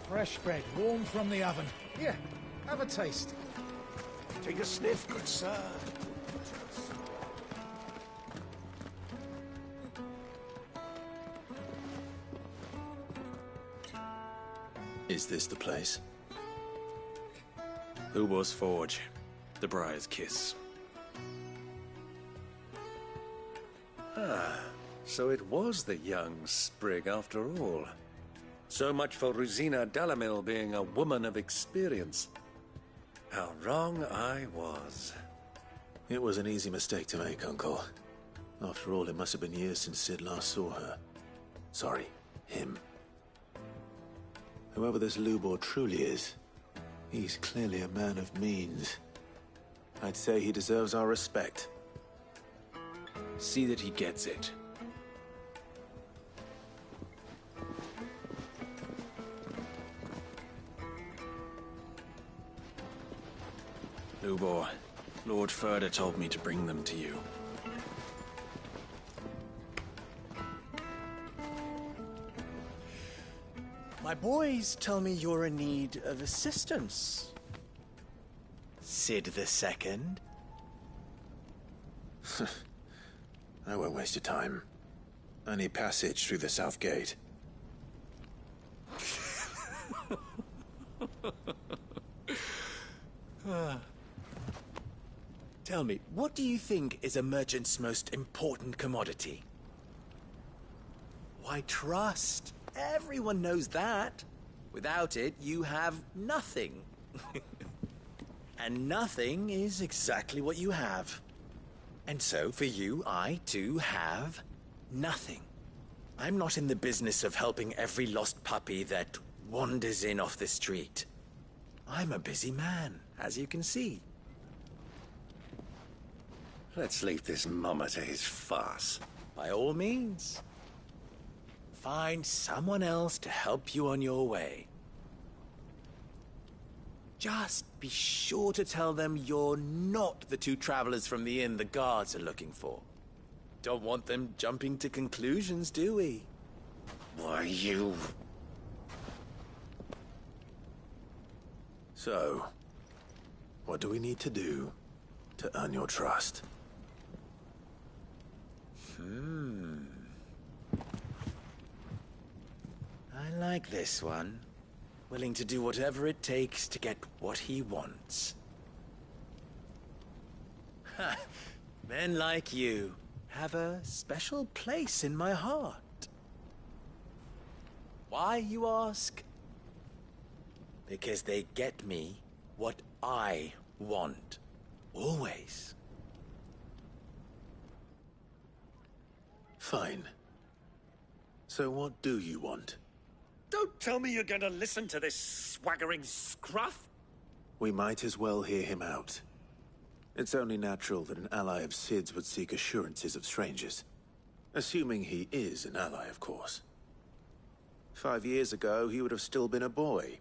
Fresh bread, warm from the oven. Here, have a taste. Take a sniff, good sir. Is this the place? Ubor's Forge. The Briar's Kiss. Ah, so it was the young sprig after all. So much for Rosina Dalamil being a woman of experience. How wrong I was. It was an easy mistake to make, Uncle. After all, it must have been years since Sid last saw her. Sorry, him. Whoever this Lubor truly is, he's clearly a man of means. I'd say he deserves our respect. See that he gets it. Lubor, Lord Furder told me to bring them to you. My boys tell me you're in need of assistance. Sid the Second. I won't waste your time. I need passage through the south gate. Tell me, what do you think is a merchant's most important commodity? Why, trust. Everyone knows that. Without it, you have nothing. And nothing is exactly what you have. And so, for you, I, too, have nothing. I'm not in the business of helping every lost puppy that wanders in off the street. I'm a busy man, as you can see. Let's leave this mummer to his farce. By all means. Find someone else to help you on your way. Just be sure to tell them you're not the two travelers from the inn the guards are looking for. Don't want them jumping to conclusions, do we? Why, you... So, what do we need to do to earn your trust? I like this one. Willing to do whatever it takes to get what he wants. Ha! Men like you have a special place in my heart. Why, you ask? Because they get me what I want. Always. Fine. So what do you want? Don't tell me you're going to listen to this swaggering scruff! We might as well hear him out. It's only natural that an ally of Sid's would seek assurances of strangers. Assuming he is an ally, of course. 5 years ago, he would have still been a boy.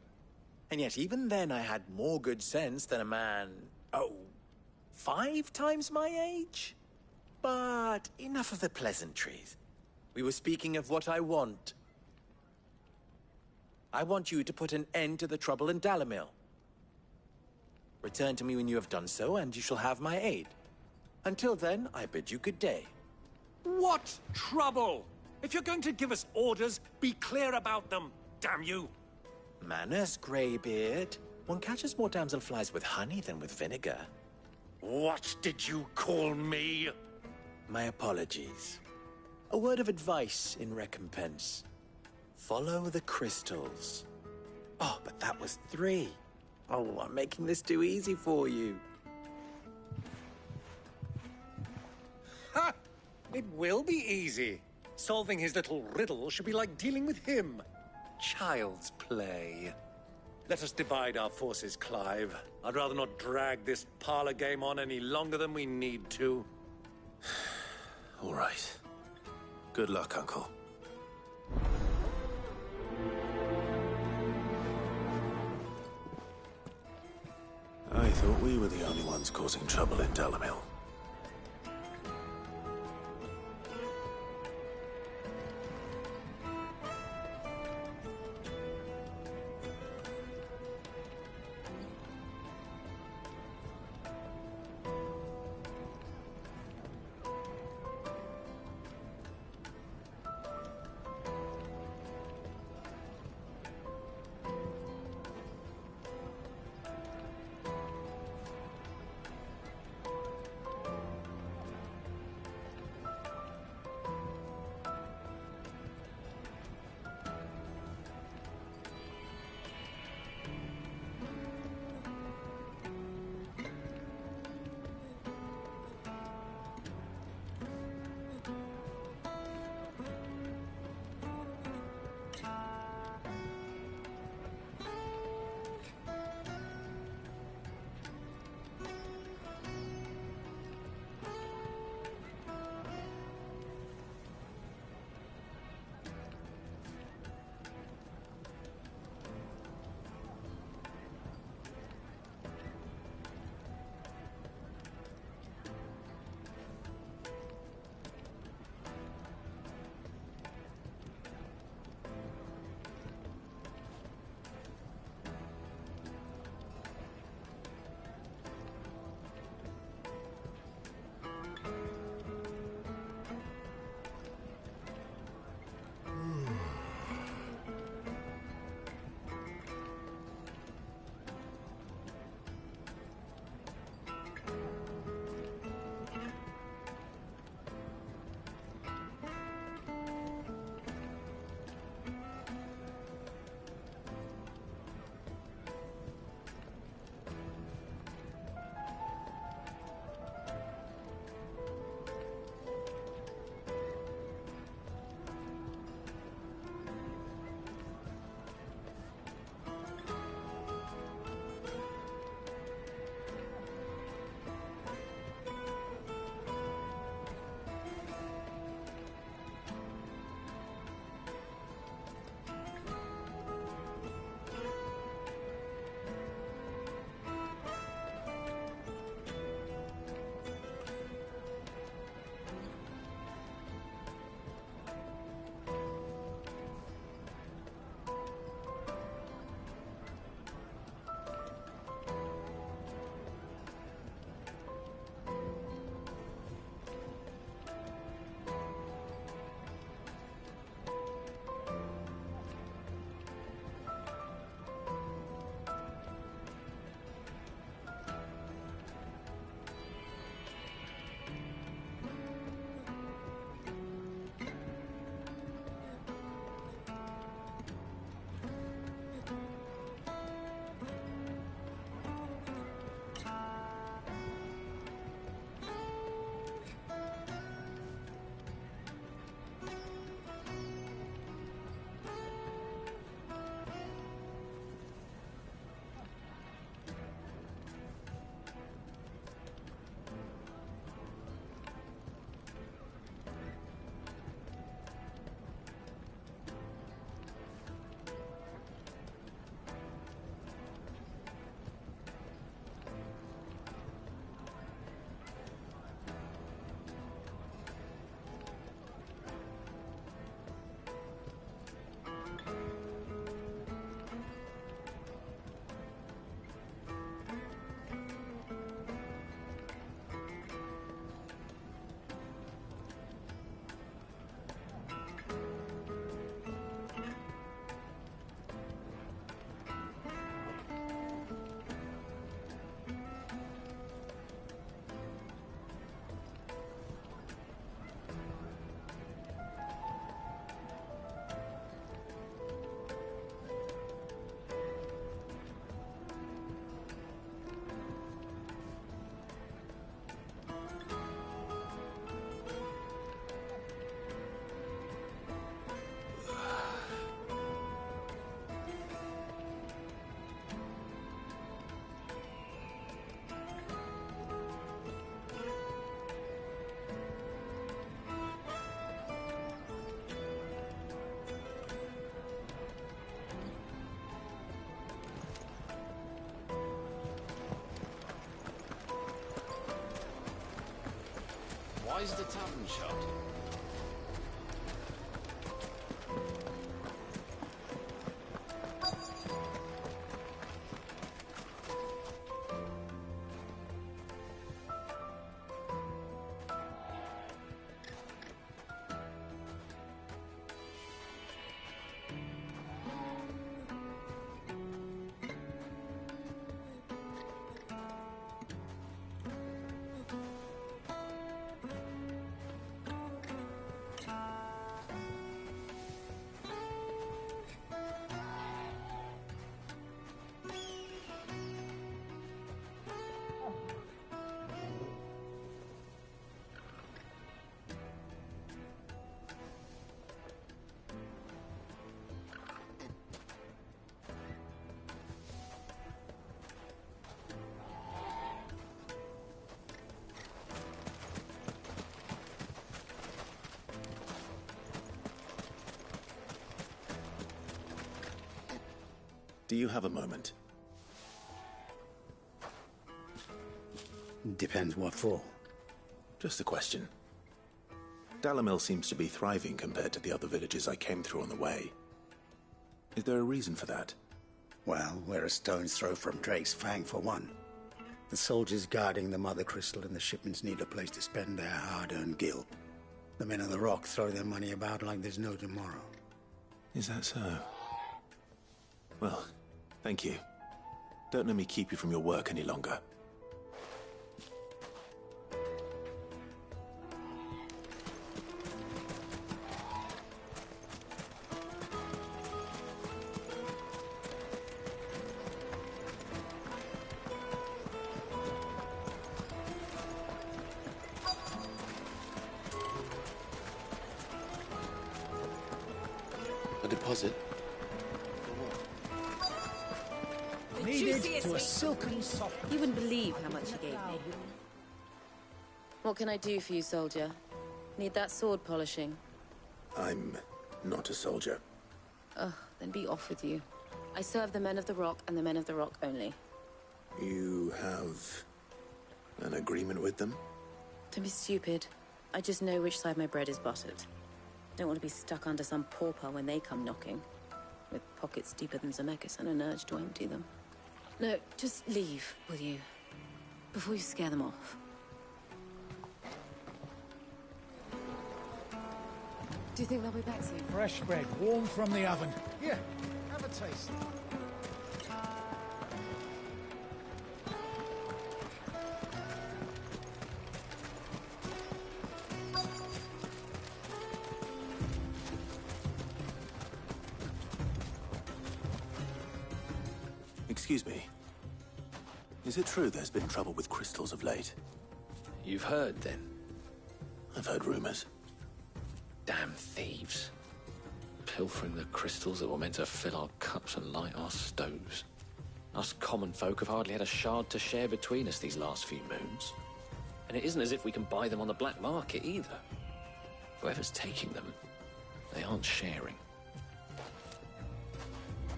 And yet even then I had more good sense than a man, 5 times my age? But enough of the pleasantries. We were speaking of what I want. I want you to put an end to the trouble in Dalimil. Return to me when you have done so, and you shall have my aid. Until then, I bid you good day. What trouble? If you're going to give us orders, be clear about them, damn you! Manners, Greybeard. One catches more damselflies with honey than with vinegar. What did you call me? My apologies. A word of advice in recompense. Follow the crystals. Oh, but that was 3. Oh, I'm making this too easy for you. Ha! It will be easy. Solving his little riddle should be like dealing with him. Child's play. Let us divide our forces, Clive. I'd rather not drag this parlor game on any longer than we need to. All right. Good luck, Uncle. I thought we were the only ones causing trouble in Dalimil. Why's the tavern shut? Do you have a moment? Depends what for. Just a question. Dalamil seems to be thriving compared to the other villages I came through on the way. Is there a reason for that? Well, we're a stone's throw from Drake's Fang, for one. The soldiers guarding the Mother Crystal and the shipments need a place to spend their hard-earned gil. The men of the Rock throw their money about like there's no tomorrow. Is that so? Well, thank you. Don't let me keep you from your work any longer. A deposit? Needed to a silken soft. You wouldn't believe how much he gave me. What can I do for you, soldier? Need that sword polishing? I'm not a soldier. Ugh, then be off with you. I serve the men of the Rock and the men of the Rock only. You have an agreement with them? Don't be stupid. I just know which side my bread is buttered. Don't want to be stuck under some pauper when they come knocking. With pockets deeper than Zemeckis and an urge to empty them. No, just leave, will you? Before you scare them off. Do you think they'll be back soon? Fresh bread, warm from the oven. Here, have a taste. Excuse me. Is it true there's been trouble with crystals of late? You've heard, then? I've heard rumors. Damn thieves. Pilfering the crystals that were meant to fill our cups and light our stoves. Us common folk have hardly had a shard to share between us these last few moons. And it isn't as if we can buy them on the black market either. Whoever's taking them, they aren't sharing.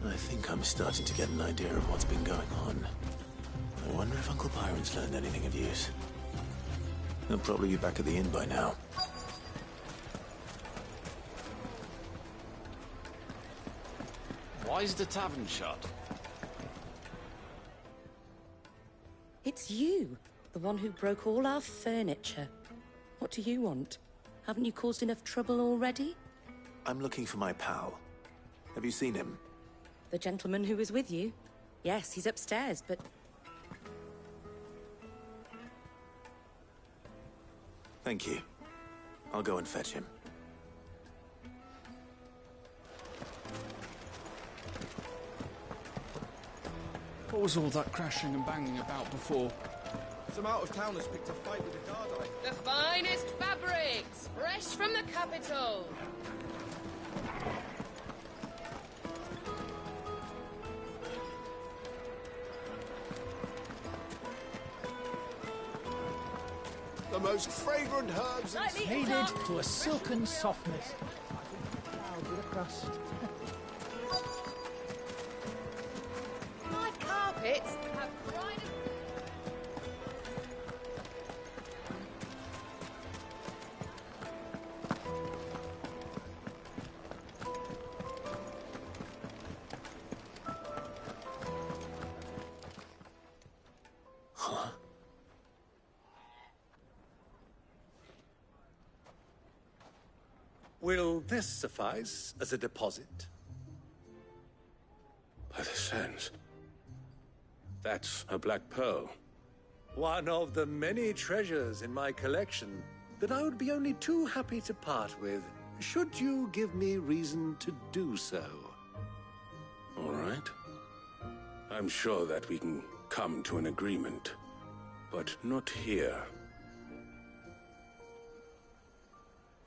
I think I'm starting to get an idea of what's been going on. I wonder if Uncle Byron's learned anything of use. He'll probably be back at the inn by now. Why's the tavern shut? It's you, the one who broke all our furniture. What do you want? Haven't you caused enough trouble already? I'm looking for my pal. Have you seen him? The gentleman who was with you? Yes, he's upstairs, but... Thank you. I'll go and fetch him. What was all that crashing and banging about before? Some out-of-towners picked a fight with the Guard. The finest fabrics, fresh from the capital. The most fragrant herbs Needed to a silken softness. Cloud with a crust. My carpets have pride. Will this suffice as a deposit? By the sands. That's a black pearl. One of the many treasures in my collection that I would be only too happy to part with, should you give me reason to do so. All right. I'm sure that we can come to an agreement, but not here.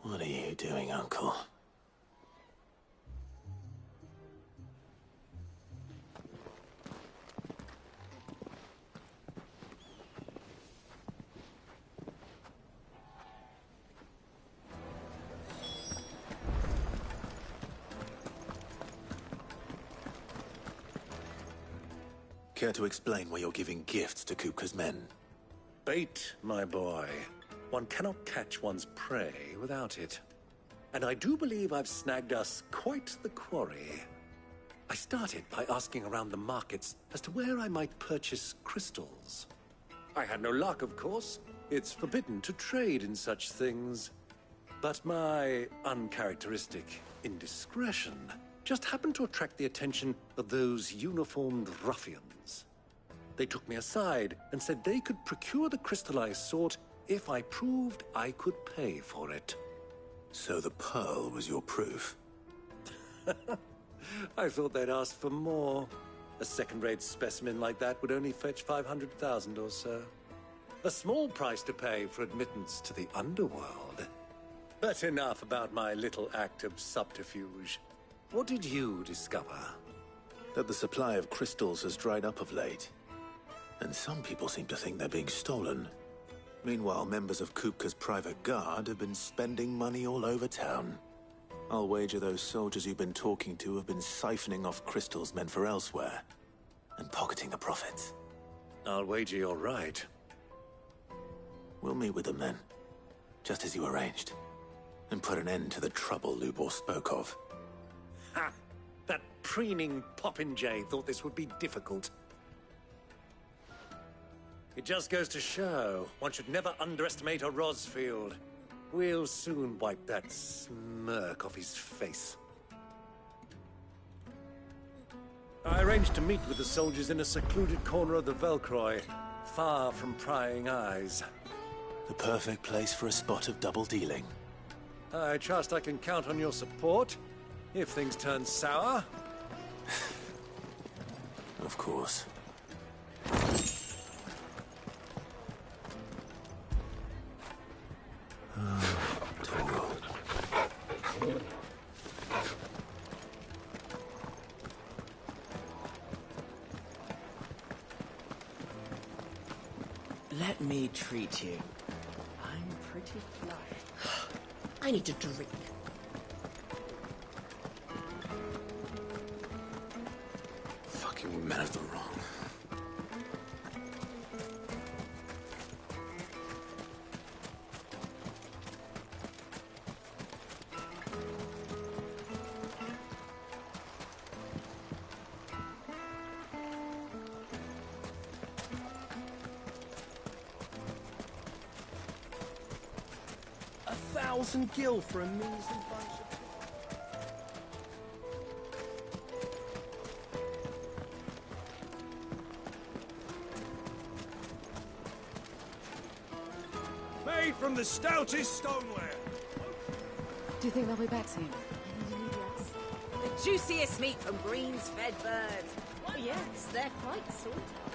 What are you doing, Uncle? Care to explain why you're giving gifts to Kupka's men? Bait, my boy. One cannot catch one's prey without it. And I do believe I've snagged us quite the quarry. I started by asking around the markets as to where I might purchase crystals. I had no luck, of course. It's forbidden to trade in such things. But my uncharacteristic indiscretion just happened to attract the attention of those uniformed ruffians. They took me aside and said they could procure the crystal I sought if I proved I could pay for it. So the pearl was your proof? I thought they'd asked for more. A second-rate specimen like that would only fetch 500,000 or so. A small price to pay for admittance to the underworld. But enough about my little act of subterfuge. What did you discover? That the supply of crystals has dried up of late. And some people seem to think they're being stolen. Meanwhile, members of Kupka's private guard have been spending money all over town. I'll wager those soldiers you've been talking to have been siphoning off crystals meant for elsewhere, and pocketing the profits. I'll wager you're right. We'll meet with them then, just as you arranged, and put an end to the trouble Lubor spoke of. Ha! That preening popinjay thought this would be difficult. It just goes to show, one should never underestimate a Rosfield. We'll soon wipe that smirk off his face. I arranged to meet with the soldiers in a secluded corner of the Velcroy, far from prying eyes. The perfect place for a spot of double dealing. I trust I can count on your support, if things turn sour. Of course. Let me treat you. I'm pretty flushed. I need a drink. Fucking men of the wrong. $1,000 for a measly bunch of... Made from the stoutest stoneware. Do you think they'll be back soon? The juiciest meat from greens-fed birds. Oh yes, they're quite sought after.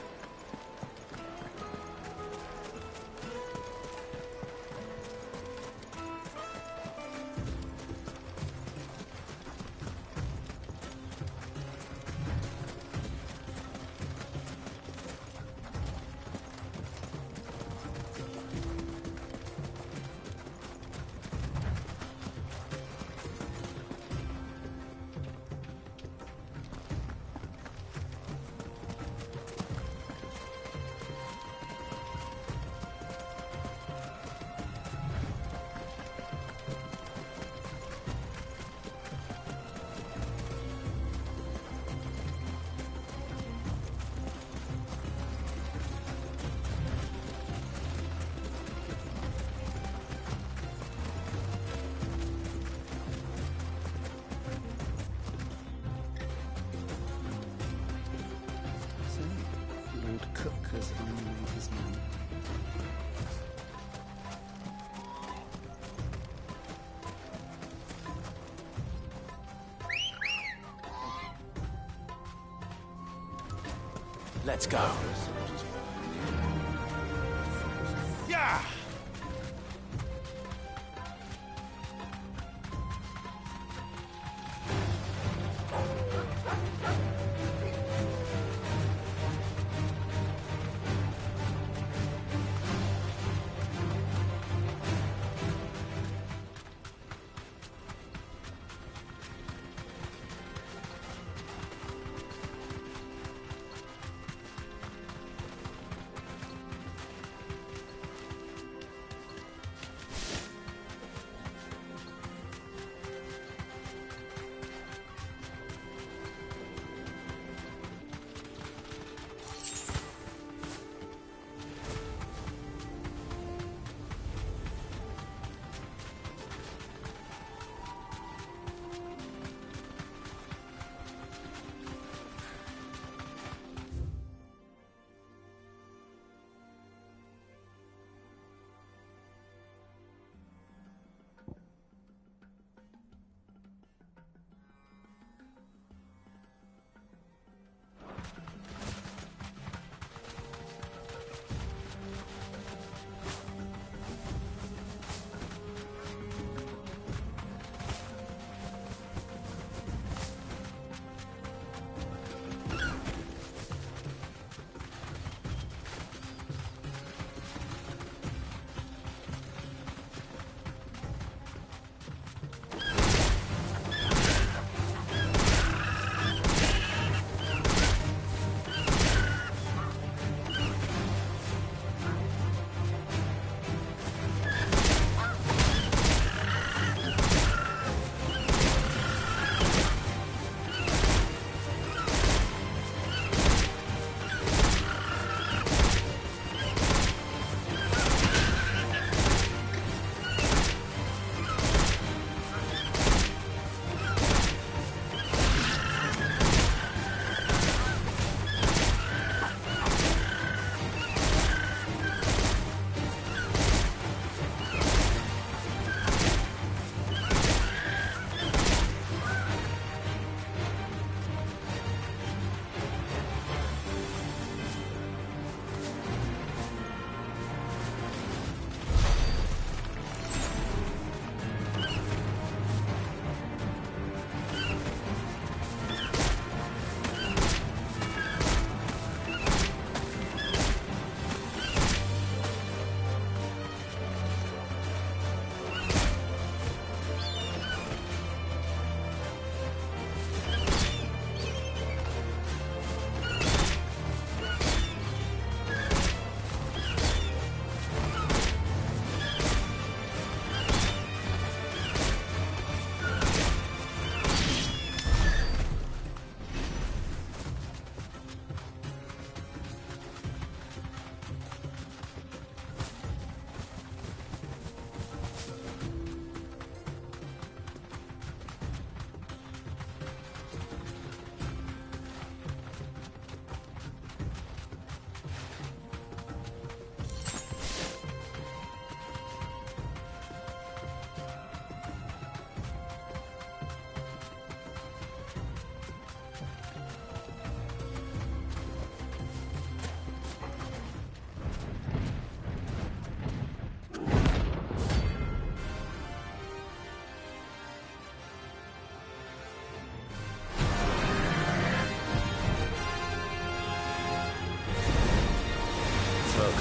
Let's go. Yeah!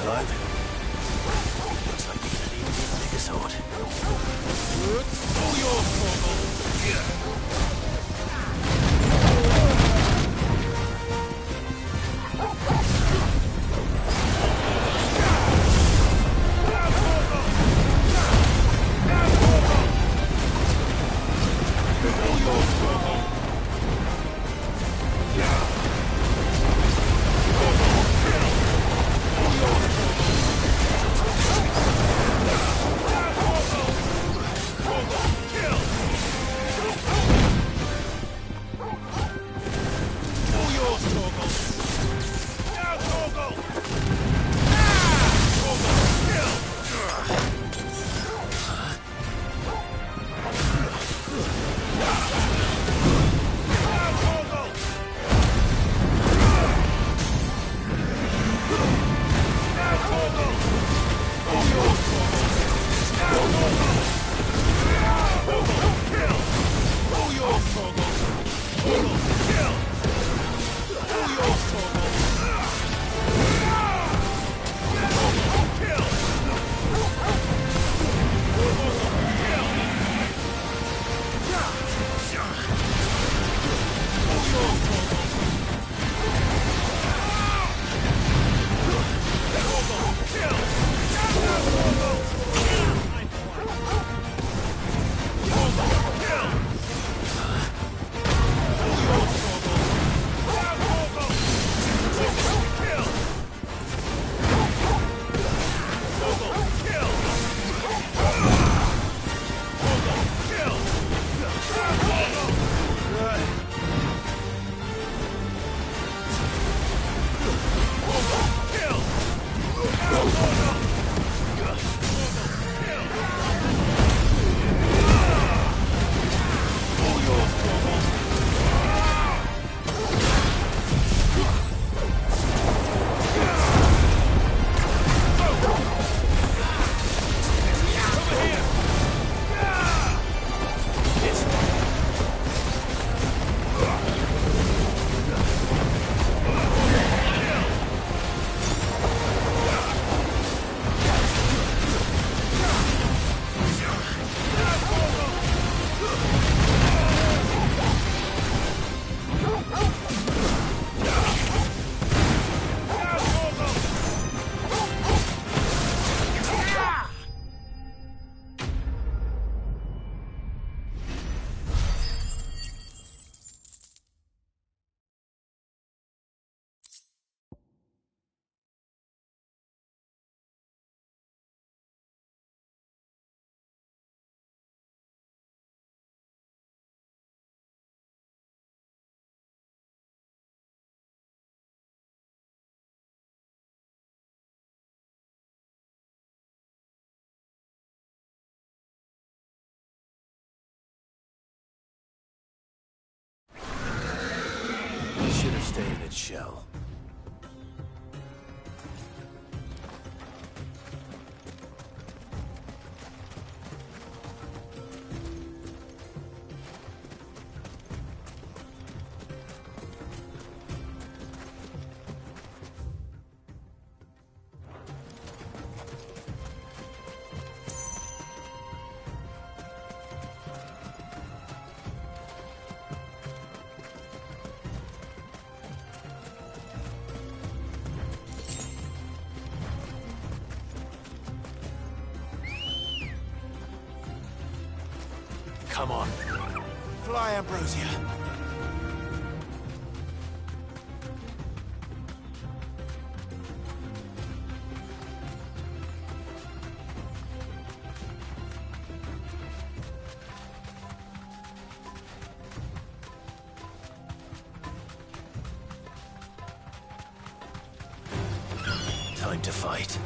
Clive. Looks like you're gonna need a bit bigger sword. All yours, Corporal. Here. stay in its shell. Come on. Fly, Ambrosia. Time to fight.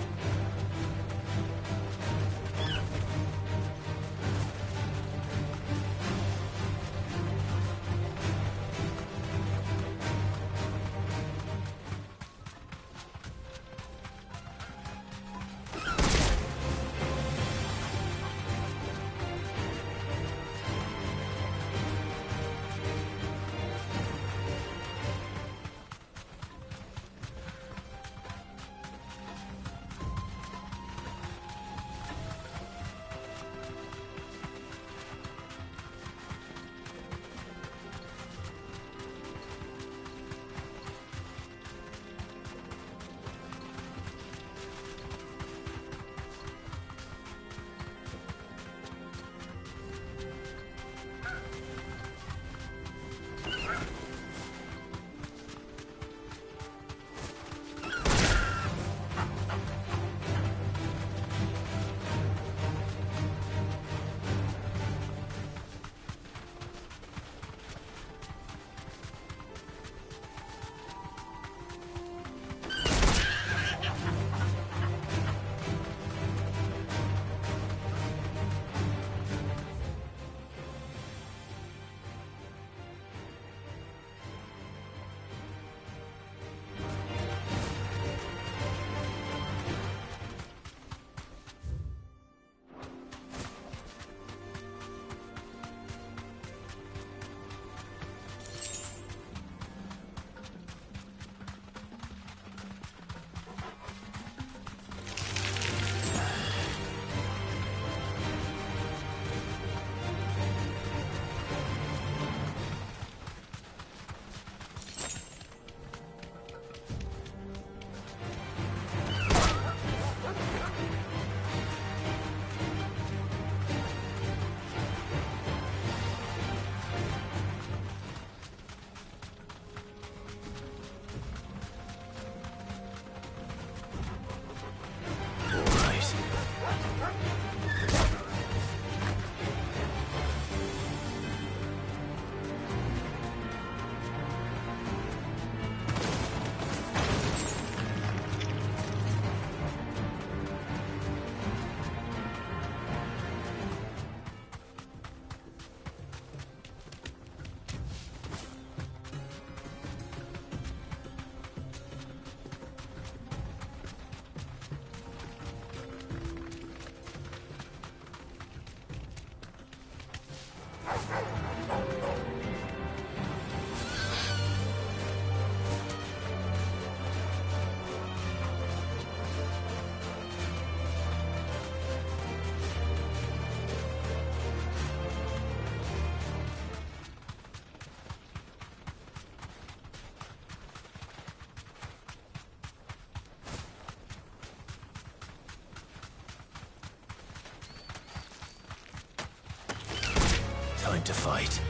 Time to fight.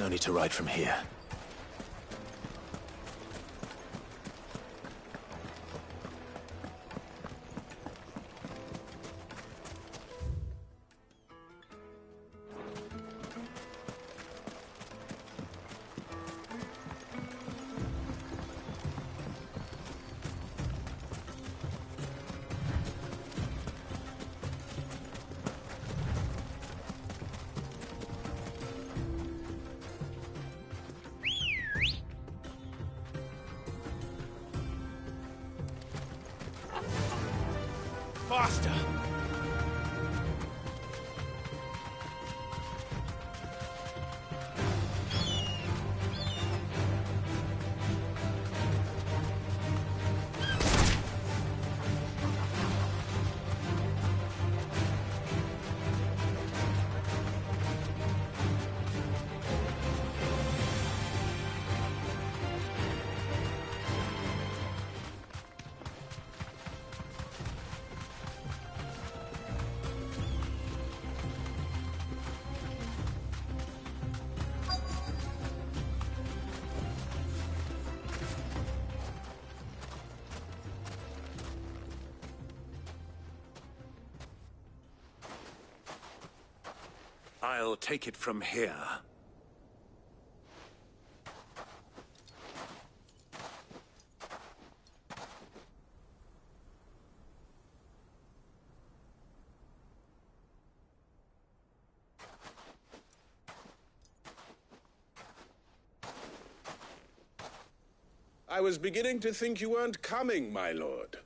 No need to ride from here. Faster! I'll take it from here. I was beginning to think you weren't coming, my lord.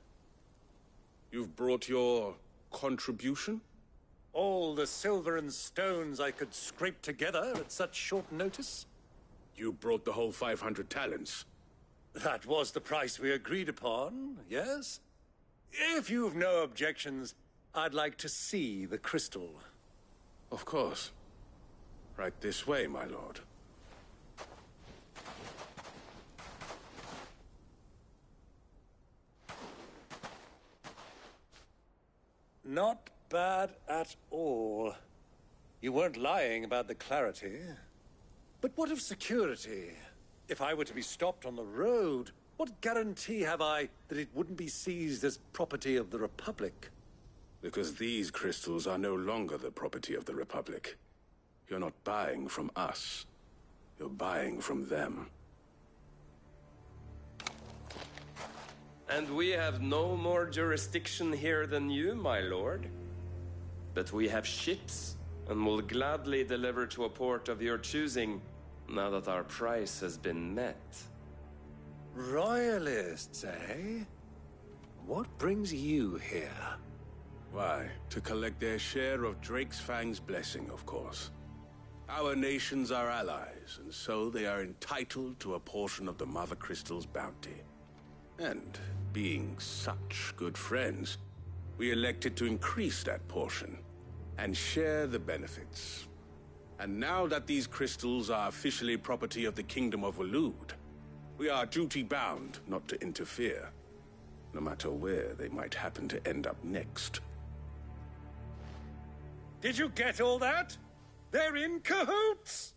You've brought your contribution? All the silver and stones I could scrape together at such short notice? You brought the whole 500 talents. That was the price we agreed upon, yes? If you've no objections, I'd like to see the crystal. Of course. Right this way, my lord. Not bad at all. You weren't lying about the clarity. But what of security? If I were to be stopped on the road, what guarantee have I that it wouldn't be seized as property of the Republic? Because these crystals are no longer the property of the Republic. You're not buying from us. You're buying from them. And we have no more jurisdiction here than you, my lord. But we have ships, and will gladly deliver to a port of your choosing, now that our price has been met. Royalists, eh? What brings you here? Why, to collect their share of Drake's Fang's blessing, of course. Our nations are allies, and so they are entitled to a portion of the Mother Crystal's bounty. And, being such good friends, we elected to increase that portion and share the benefits. And now that these crystals are officially property of the Kingdom of Waloed, we are duty-bound not to interfere, no matter where they might happen to end up next. Did you get all that? They're in cahoots!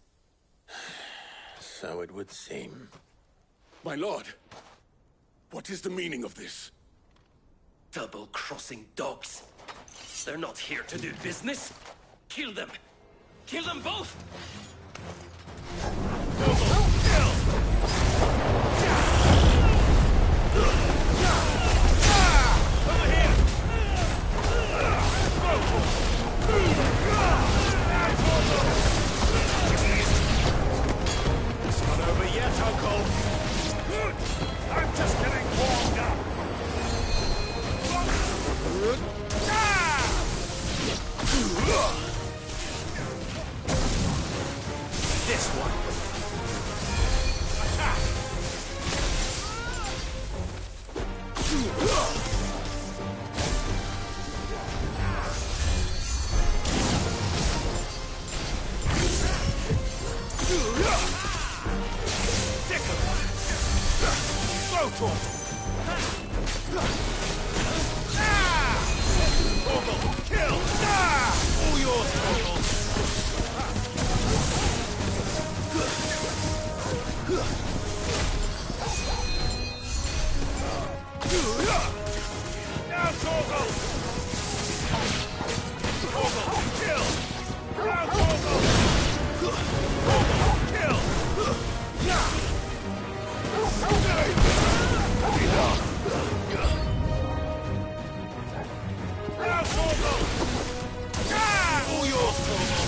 So it would seem. My lord, what is the meaning of this? Double-crossing dogs. They're not here to do business. Kill them. Kill them both! It's not over yet, Uncle. Good. I'm just getting warmed up. Now, Torgal! Ah! All yours, Torgal!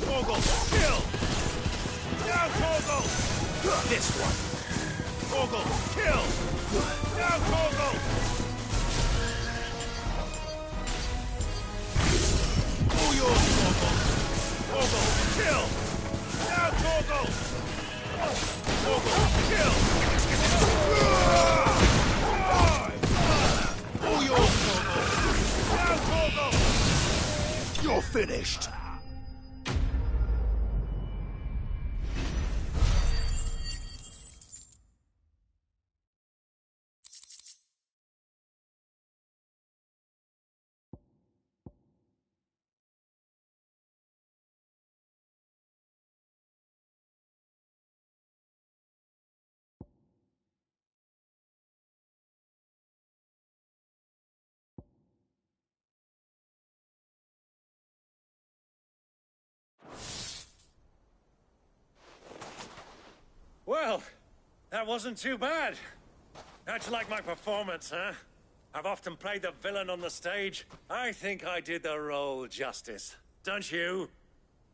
Torgal, kill! Now, Torgal! This one! Torgal, kill! Now, Torgal! All yours, Torgal! Torgal, kill! Now, Torgal! Torgal, kill! All yours, Torgal! Now, Torgal! You're finished! Well, that wasn't too bad. How'd you like my performance, huh? I've often played the villain on the stage. I think I did the role justice. Don't you?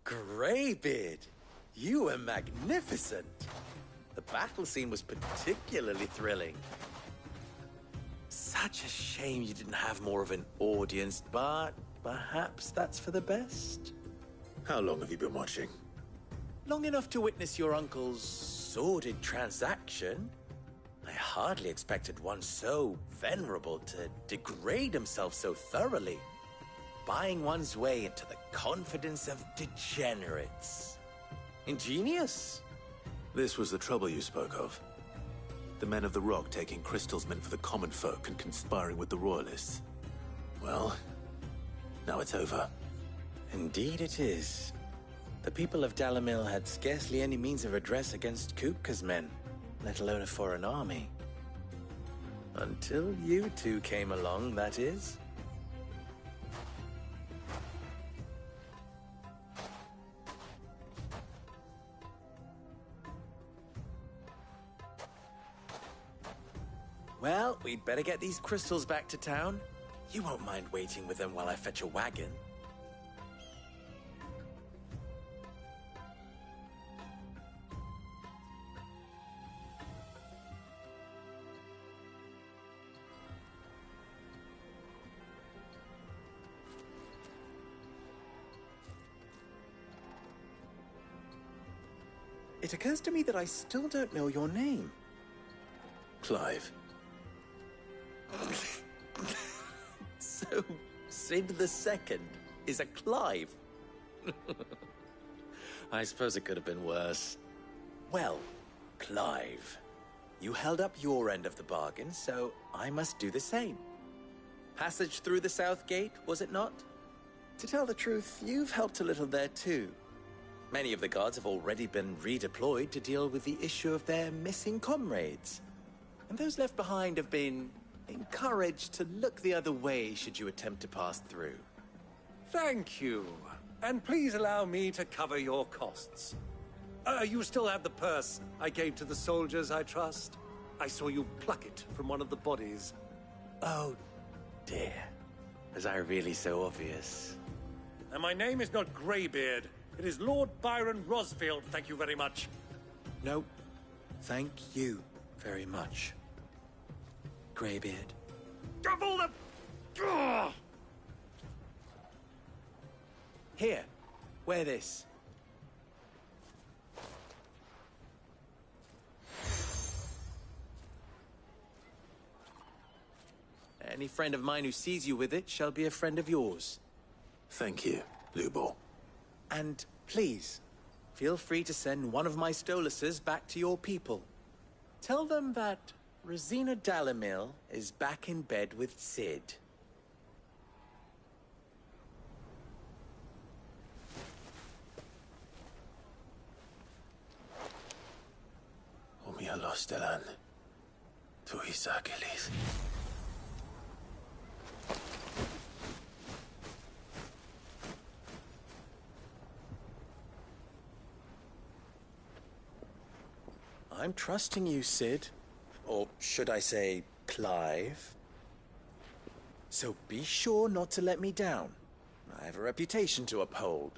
Greybeard, you were magnificent. The battle scene was particularly thrilling. Such a shame you didn't have more of an audience, but perhaps that's for the best. How long have you been watching? Long enough to witness your uncle's sordid transaction. I hardly expected one so venerable to degrade himself so thoroughly, buying one's way into the confidence of degenerates. Ingenious. This was the trouble you spoke of. The men of the Rock taking crystals meant for the common folk and conspiring with the Royalists. Well, now it's over. Indeed it is. The people of Dalimil had scarcely any means of redress against Kupka's men, let alone a foreign army. Until you two came along, that is. Well, we'd better get these crystals back to town. You won't mind waiting with them while I fetch a wagon. It occurs to me that I still don't know your name. Clive. So, Sid the Second is a Clive? I suppose it could have been worse. Well, Clive, you held up your end of the bargain, so I must do the same. Passage through the South Gate, was it not? To tell the truth, you've helped a little there too. Many of the guards have already been redeployed to deal with the issue of their missing comrades. And those left behind have been encouraged to look the other way should you attempt to pass through. Thank you. And please allow me to cover your costs. You still have the purse I gave to the soldiers, I trust? I saw you pluck it from one of the bodies. Oh, dear. Was I really so obvious? And my name is not Greybeard. It is Lord Byron Rosfield, thank you very much. No, thank you very much, Greybeard. Double the... Ugh! Here, wear this. Any friend of mine who sees you with it shall be a friend of yours. Thank you, Lubor. And please, feel free to send one of my Stoluses back to your people. Tell them that Rosina Dalimil is back in bed with Sid. Omia Lostelan. Tu Isakelis. I'm trusting you, Sid. Or should I say, Clive. So be sure not to let me down. I have a reputation to uphold.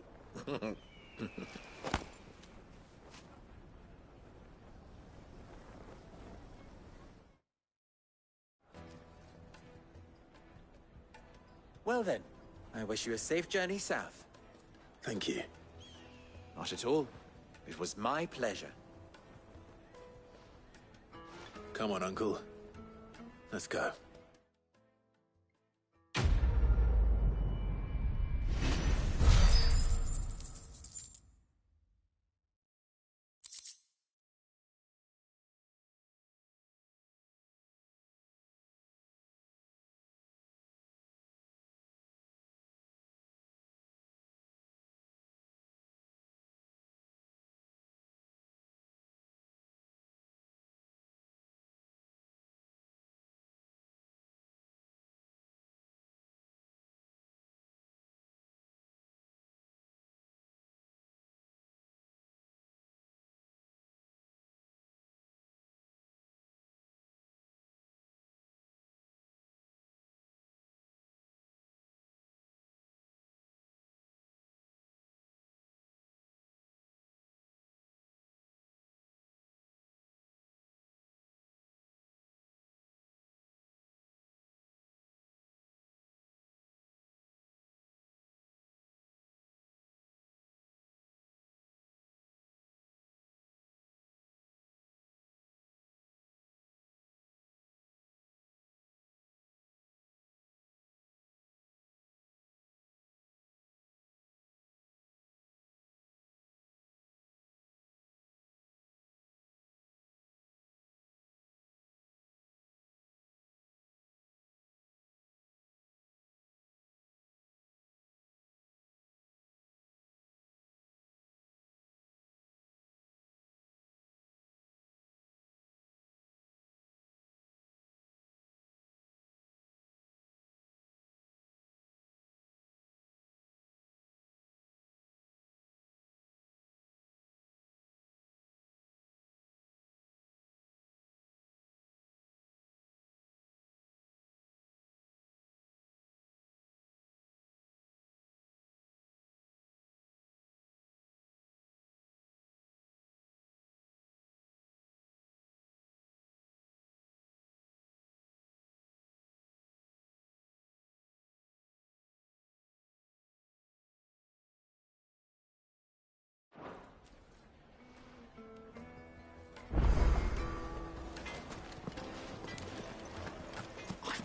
Well then, I wish you a safe journey south. Thank you. Not at all. It was my pleasure. Come on, Uncle. Let's go.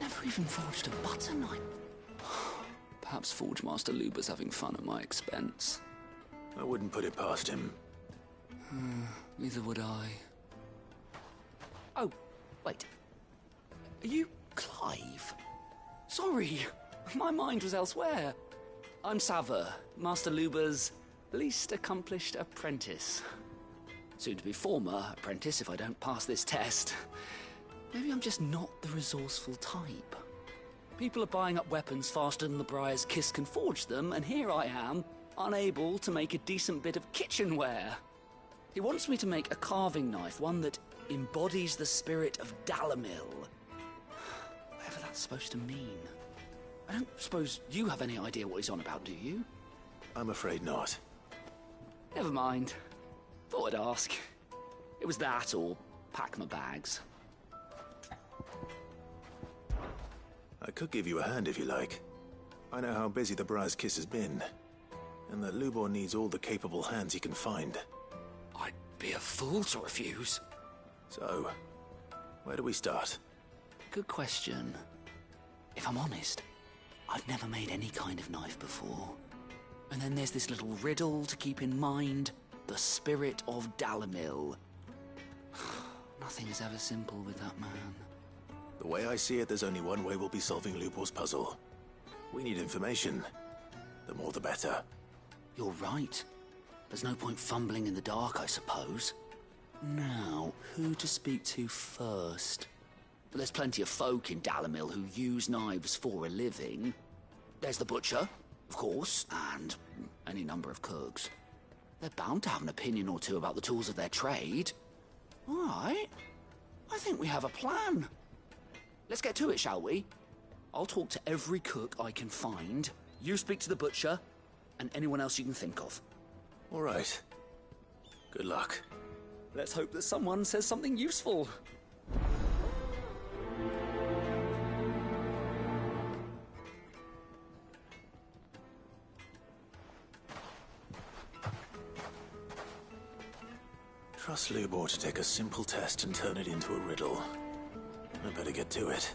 Never even forged a butter knife. Perhaps Forge Master Luber's having fun at my expense. I wouldn't put it past him. Neither would I. Oh, wait. Are you Clive? Sorry, my mind was elsewhere. I'm Sava, Master Luber's least accomplished apprentice. Soon to be former apprentice if I don't pass this test. Maybe I'm just not the resourceful type. People are buying up weapons faster than the Briar's Kiss can forge them, and here I am, unable to make a decent bit of kitchenware. He wants me to make a carving knife, one that embodies the spirit of Dalimil. Whatever that's supposed to mean. I don't suppose you have any idea what he's on about, do you? I'm afraid not. Never mind. Thought I'd ask. It was that, or pack my bags. I could give you a hand if you like. I know how busy the Briar's Kiss has been, and that Lubor needs all the capable hands he can find. I'd be a fool to refuse. So, where do we start? Good question. If I'm honest, I've never made any kind of knife before. And then there's this little riddle to keep in mind. The spirit of Dalimil. Nothing is ever simple with that man. The way I see it, there's only one way we'll be solving Lubor's puzzle. We need information. The more the better. You're right. There's no point fumbling in the dark, I suppose. Now, who to speak to first? There's plenty of folk in Dalimil who use knives for a living. There's the butcher, of course, and any number of cooks. They're bound to have an opinion or two about the tools of their trade. All right. I think we have a plan. Let's get to it, shall we? I'll talk to every cook I can find. You speak to the butcher, and anyone else you can think of. All right. Good luck. Let's hope that someone says something useful. Trust Lubor to take a simple test and turn it into a riddle. I better get to it.